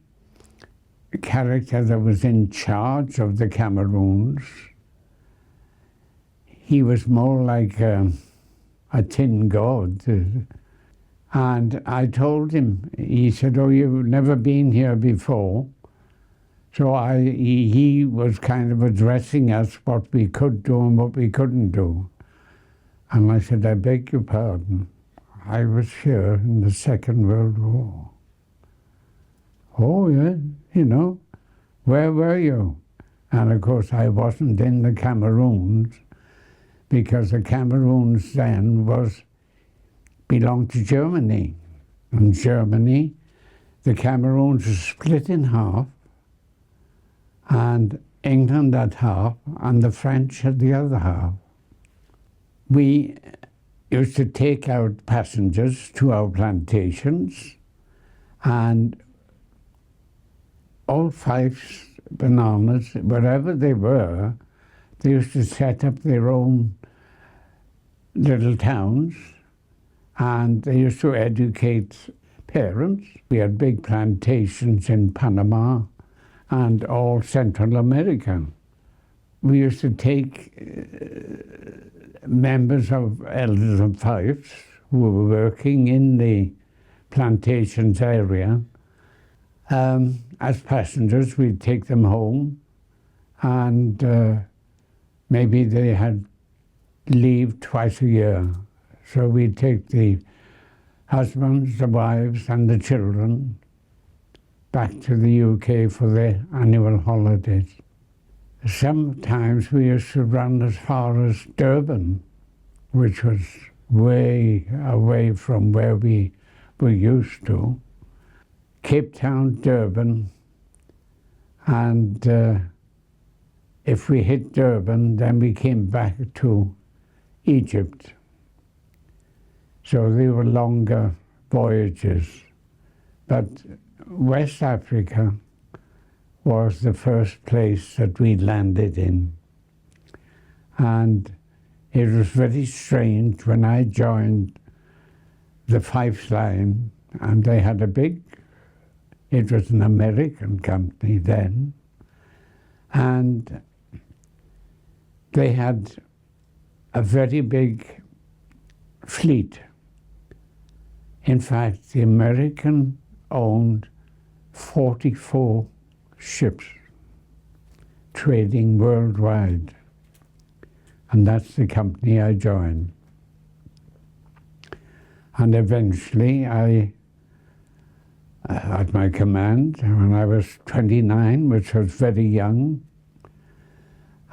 the character that was in charge of the Cameroons. He was more like a tin god. And I told him, he said, "Oh, you've never been here before." So he was kind of addressing us what we could do and what we couldn't do. And I said, "I beg your pardon. I was here in the Second World War." "Oh, yeah, you know, where were you?" And of course, I wasn't in the Cameroons because the Cameroons then belonged to Germany. And Germany, the Cameroons were split in half, and England had half, and the French had the other half. We used to take out passengers to our plantations, and all Fifes, Bananas, wherever they were, they used to set up their own little towns, and they used to educate parents. We had big plantations in Panama and all Central America. We used to take members of Elders and Fifes who were working in the plantations area. As passengers, we'd take them home, and maybe they had leave twice a year. So we'd take the husbands, the wives, and the children back to the UK for their annual holidays. Sometimes we used to run as far as Durban, which was way away from where we were used to. Cape Town, Durban, and if we hit Durban, then we came back to Egypt. So they were longer voyages. But West Africa was the first place that we landed in. And it was very strange when I joined the Fifes line, and they had it was an American company then, and they had a very big fleet. In fact, the American owned 44 ships trading worldwide, and that's the company I joined. And eventually I had my command when I was 29, which was very young,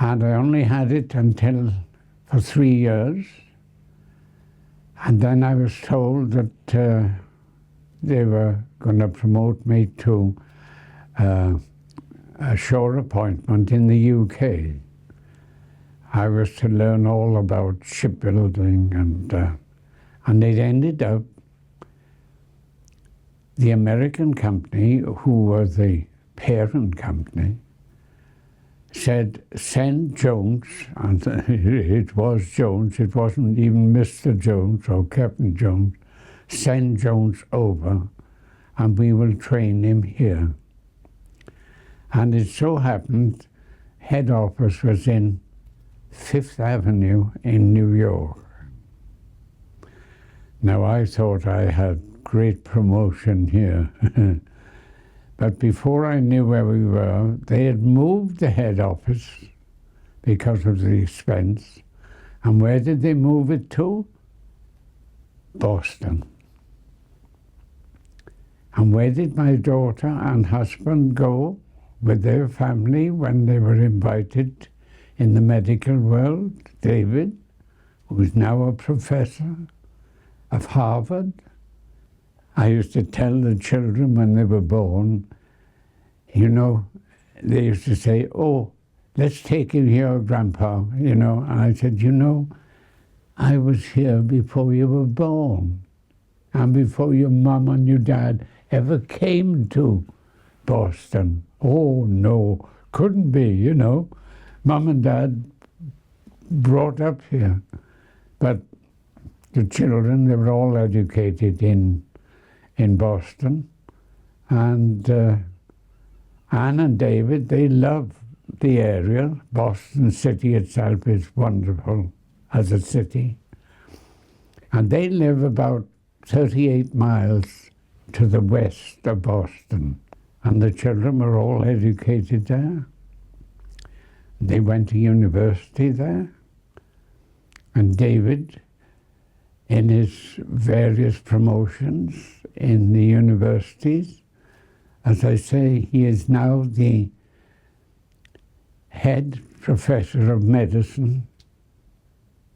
and I only had it for 3 years. And then I was told that they were going to promote me to a shore appointment in the UK. I was to learn all about shipbuilding, and it ended up the American company, who was the parent company, said, "Send Jones," and it was Jones, it wasn't even Mr. Jones or Captain Jones, "Send Jones over and we will train him here." And it so happened head office was in Fifth Avenue in New York. Now I thought I had great promotion here. But before I knew where we were, they had moved the head office because of the expense. And where did they move it to? Boston. And where did my daughter and husband go? with their family when they were invited in the medical world. David, who's now a professor of Harvard. I used to tell the children when they were born, you know, they used to say, oh, let's take you here, Grandpa, you know. And I said, you know, I was here before you were born and before your mom and your dad ever came to Boston. Oh, no, couldn't be, you know. Mom and Dad brought up here. But the children, they were all educated in Boston. And Anne and David, they love the area. Boston City itself is wonderful as a city. And they live about 38 miles to the west of Boston. And the children were all educated there. They went to university there. And David, in his various promotions in the universities, as I say, he is now the head professor of medicine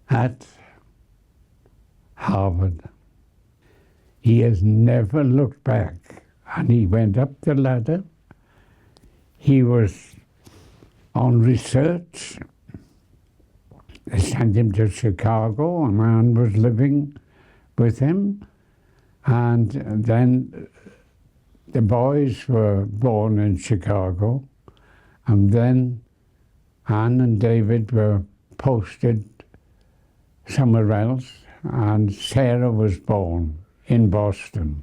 at Harvard. He has never looked back, and he went up the ladder. He was on research. They sent him to Chicago. A man was living with him. And then the boys were born in Chicago. And then Anne and David were posted somewhere else. And Sarah was born in Boston.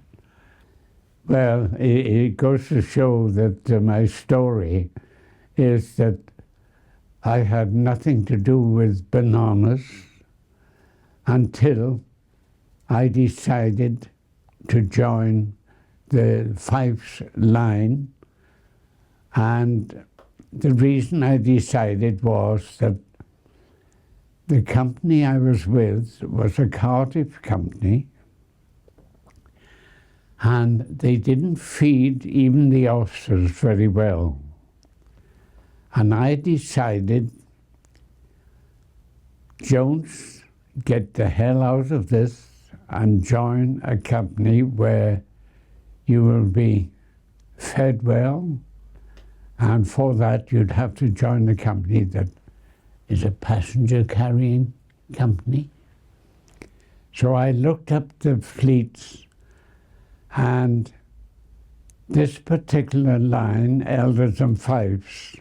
Well, it goes to show that my story is that I had nothing to do with bananas until I decided to join the Fifes line. And the reason I decided was that the company I was with was a Cardiff company, and they didn't feed even the officers very well. And I decided, Jones, get the hell out of this and join a company where you will be fed well, and for that you'd have to join a company that is a passenger carrying company. So I looked up the fleets, and this particular line, Elders and Fifes,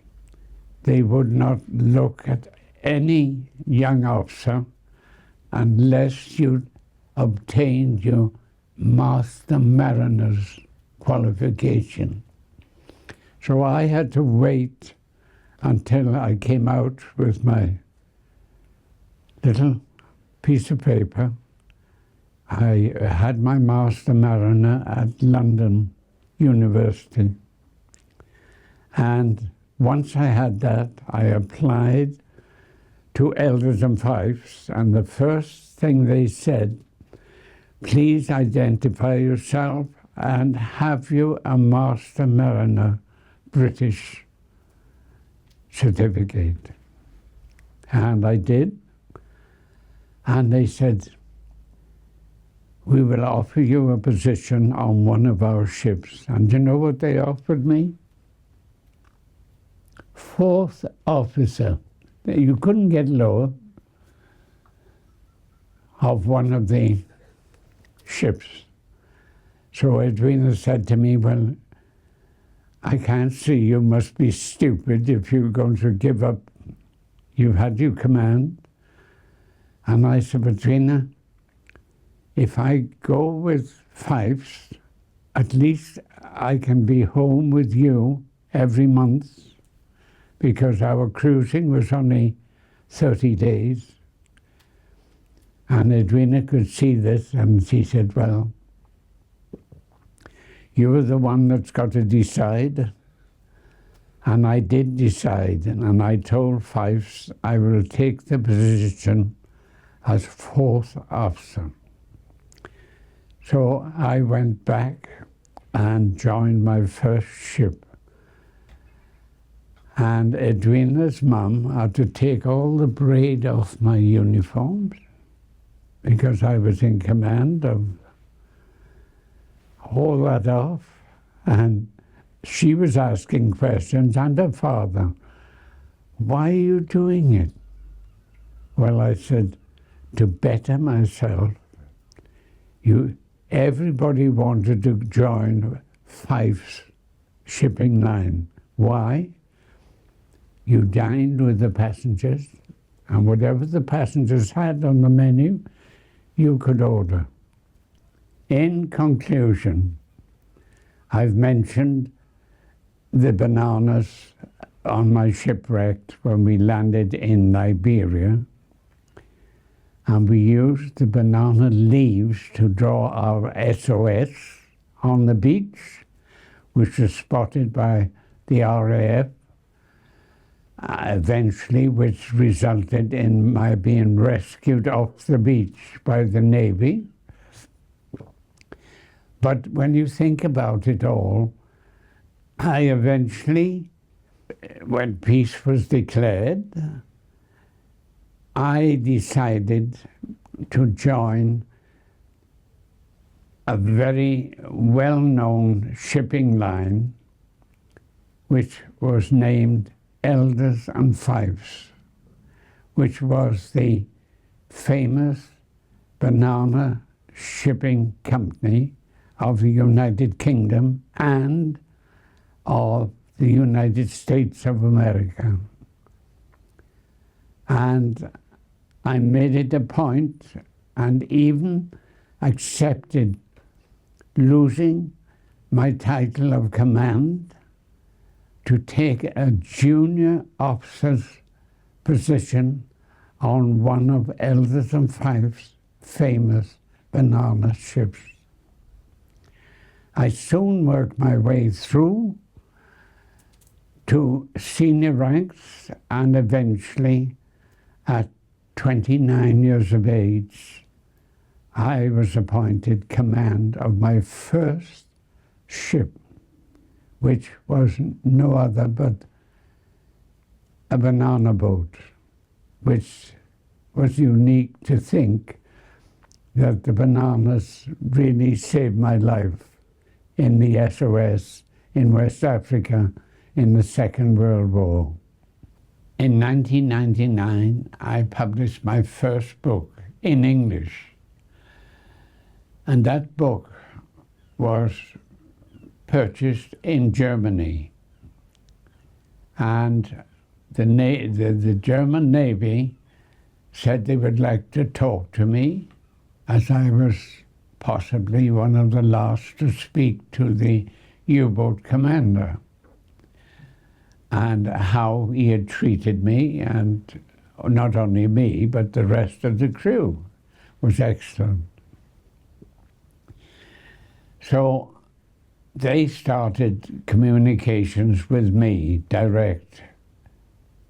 they would not look at any young officer unless you'd obtained your Master Mariner's qualification. So I had to wait until I came out with my little piece of paper. I had my Master Mariner at London University. And once I had that, I applied to Elders and Fifes, and the first thing they said, please identify yourself and have you a Master Mariner British certificate. And I did. And they said, we will offer you a position on one of our ships. And you know what they offered me? 4th officer. You couldn't get lower, of one of the ships. So Edwina said to me, well, I can't see, you must be stupid if you're going to give up. You've had your command. And I said, Edwina, if I go with Fifes, at least I can be home with you every month, because our cruising was only 30 days. And Edwina could see this, and she said, well, you're the one that's got to decide. And I did decide, and I told Fifes I will take the position as 4th officer. So I went back and joined my first ship. And Edwina's mum had to take all the braid off my uniforms because I was in command of all that off. And she was asking questions, and her father, why are you doing it? Well, I said, to better myself. Everybody wanted to join Fife's shipping line. Why? You dined with the passengers, and whatever the passengers had on the menu, you could order. In conclusion, I've mentioned the bananas on my shipwreck when we landed in Liberia, and we used the banana leaves to draw our SOS on the beach, which was spotted by the RAF, eventually, which resulted in my being rescued off the beach by the Navy. But when you think about it all, I eventually, when peace was declared, I decided to join a very well-known shipping line, which was named Elders and Fifes, which was the famous banana shipping company of the United Kingdom and of the United States of America. And I made it a point and even accepted losing my title of command to take a junior officer's position on one of Elders and Fife's famous banana ships. I soon worked my way through to senior ranks, and eventually, at 29 years of age, I was appointed command of my first ship, which was no other but a banana boat, which was unique to think that the bananas really saved my life in the SOS in West Africa in the Second World War. In 1999, I published my first book in English, and that book was purchased in Germany, and the German Navy said they would like to talk to me, as I was possibly one of the last to speak to the U-boat commander, and how he had treated me, and not only me, but the rest of the crew was excellent. So they started communications with me direct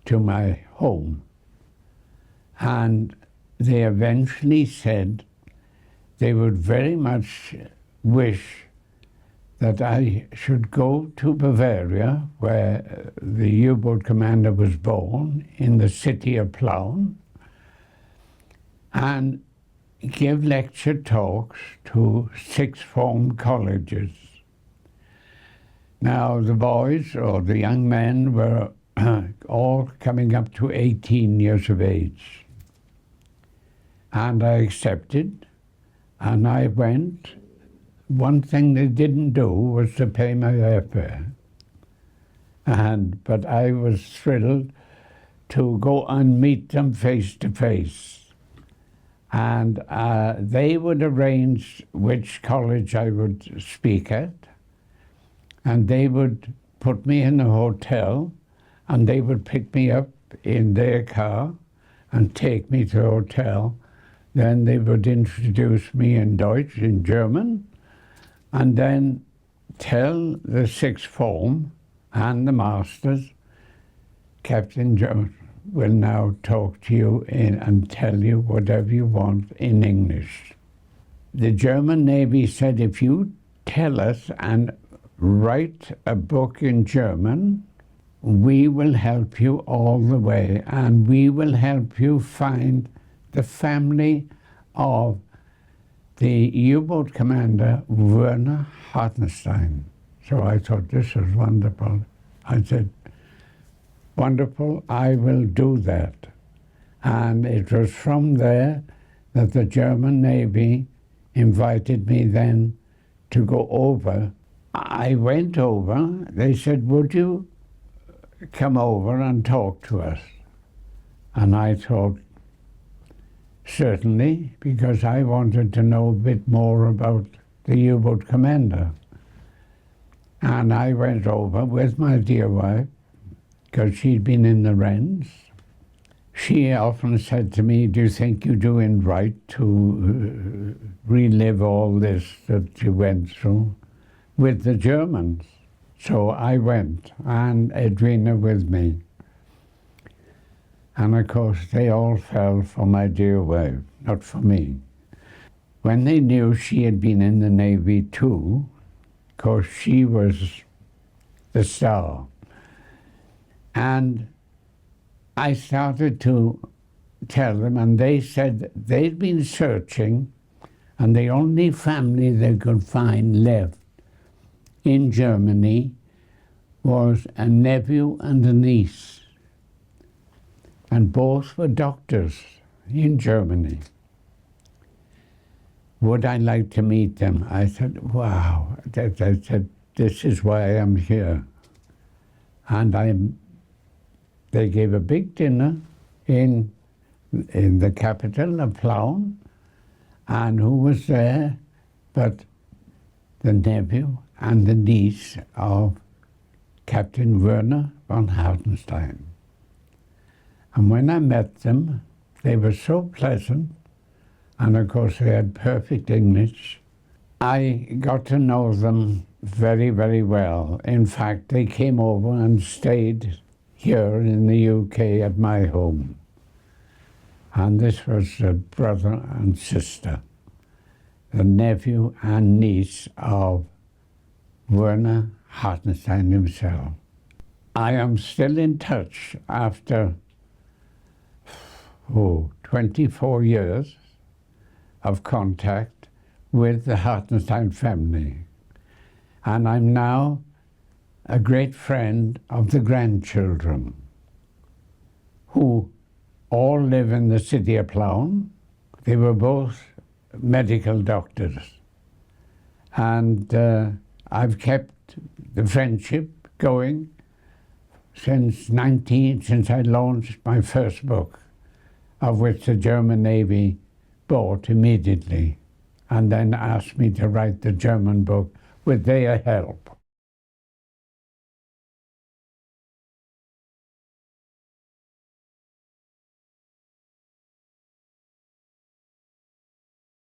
to my home, and they eventually said they would very much wish that I should go to Bavaria, where the U-boat commander was born, in the city of Plauen, and give lecture talks to sixth form colleges. Now, the boys, or the young men, were all coming up to 18 years of age. And I accepted, and I went. One thing they didn't do was to pay my airfare. But I was thrilled to go and meet them face to face. And they would arrange which college I would speak at, and they would put me in a hotel, and they would pick me up in their car and take me to the hotel. Then they would introduce me in Deutsch, in German, and then tell the sixth form and the masters, Captain Jones will now talk to you and tell you whatever you want in English. The German Navy said, if you tell us and write a book in German, we will help you all the way, and we will help you find the family of the U-boat commander, Werner Hartenstein. So I thought, this was wonderful. I said, wonderful, I will do that. And it was from there that the German Navy invited me then to go over. I went over. They said, would you come over and talk to us? And I thought, certainly, because I wanted to know a bit more about the U-boat commander. And I went over with my dear wife, because she'd been in the Wrens. She often said to me, do you think you're doing right to relive all this that you went through with the Germans? So I went, and Edwina with me. And of course, they all fell for my dear wife, not for me. When they knew she had been in the Navy too, of course, she was the star. And I started to tell them, and they said they'd been searching, and the only family they could find left in Germany was a nephew and a niece. And both were doctors in Germany. Would I like to meet them? I said, wow. I said, this is why I'm here. And they gave a big dinner in the capital of Plauen, and who was there but the nephew and the niece of Captain Werner von Hartenstein. And when I met them, they were so pleasant, and of course they had perfect English. I got to know them very, very well. In fact, they came over and stayed here in the UK at my home. And this was a brother and sister, the nephew and niece of Werner Hartenstein himself. I am still in touch after 24 years of contact with the Hartenstein family. And I'm now a great friend of the grandchildren, who all live in the city of Plauen. They were both medical doctors. And I've kept the friendship going since I launched my first book, of which the German Navy bought immediately, and then asked me to write the German book with their help.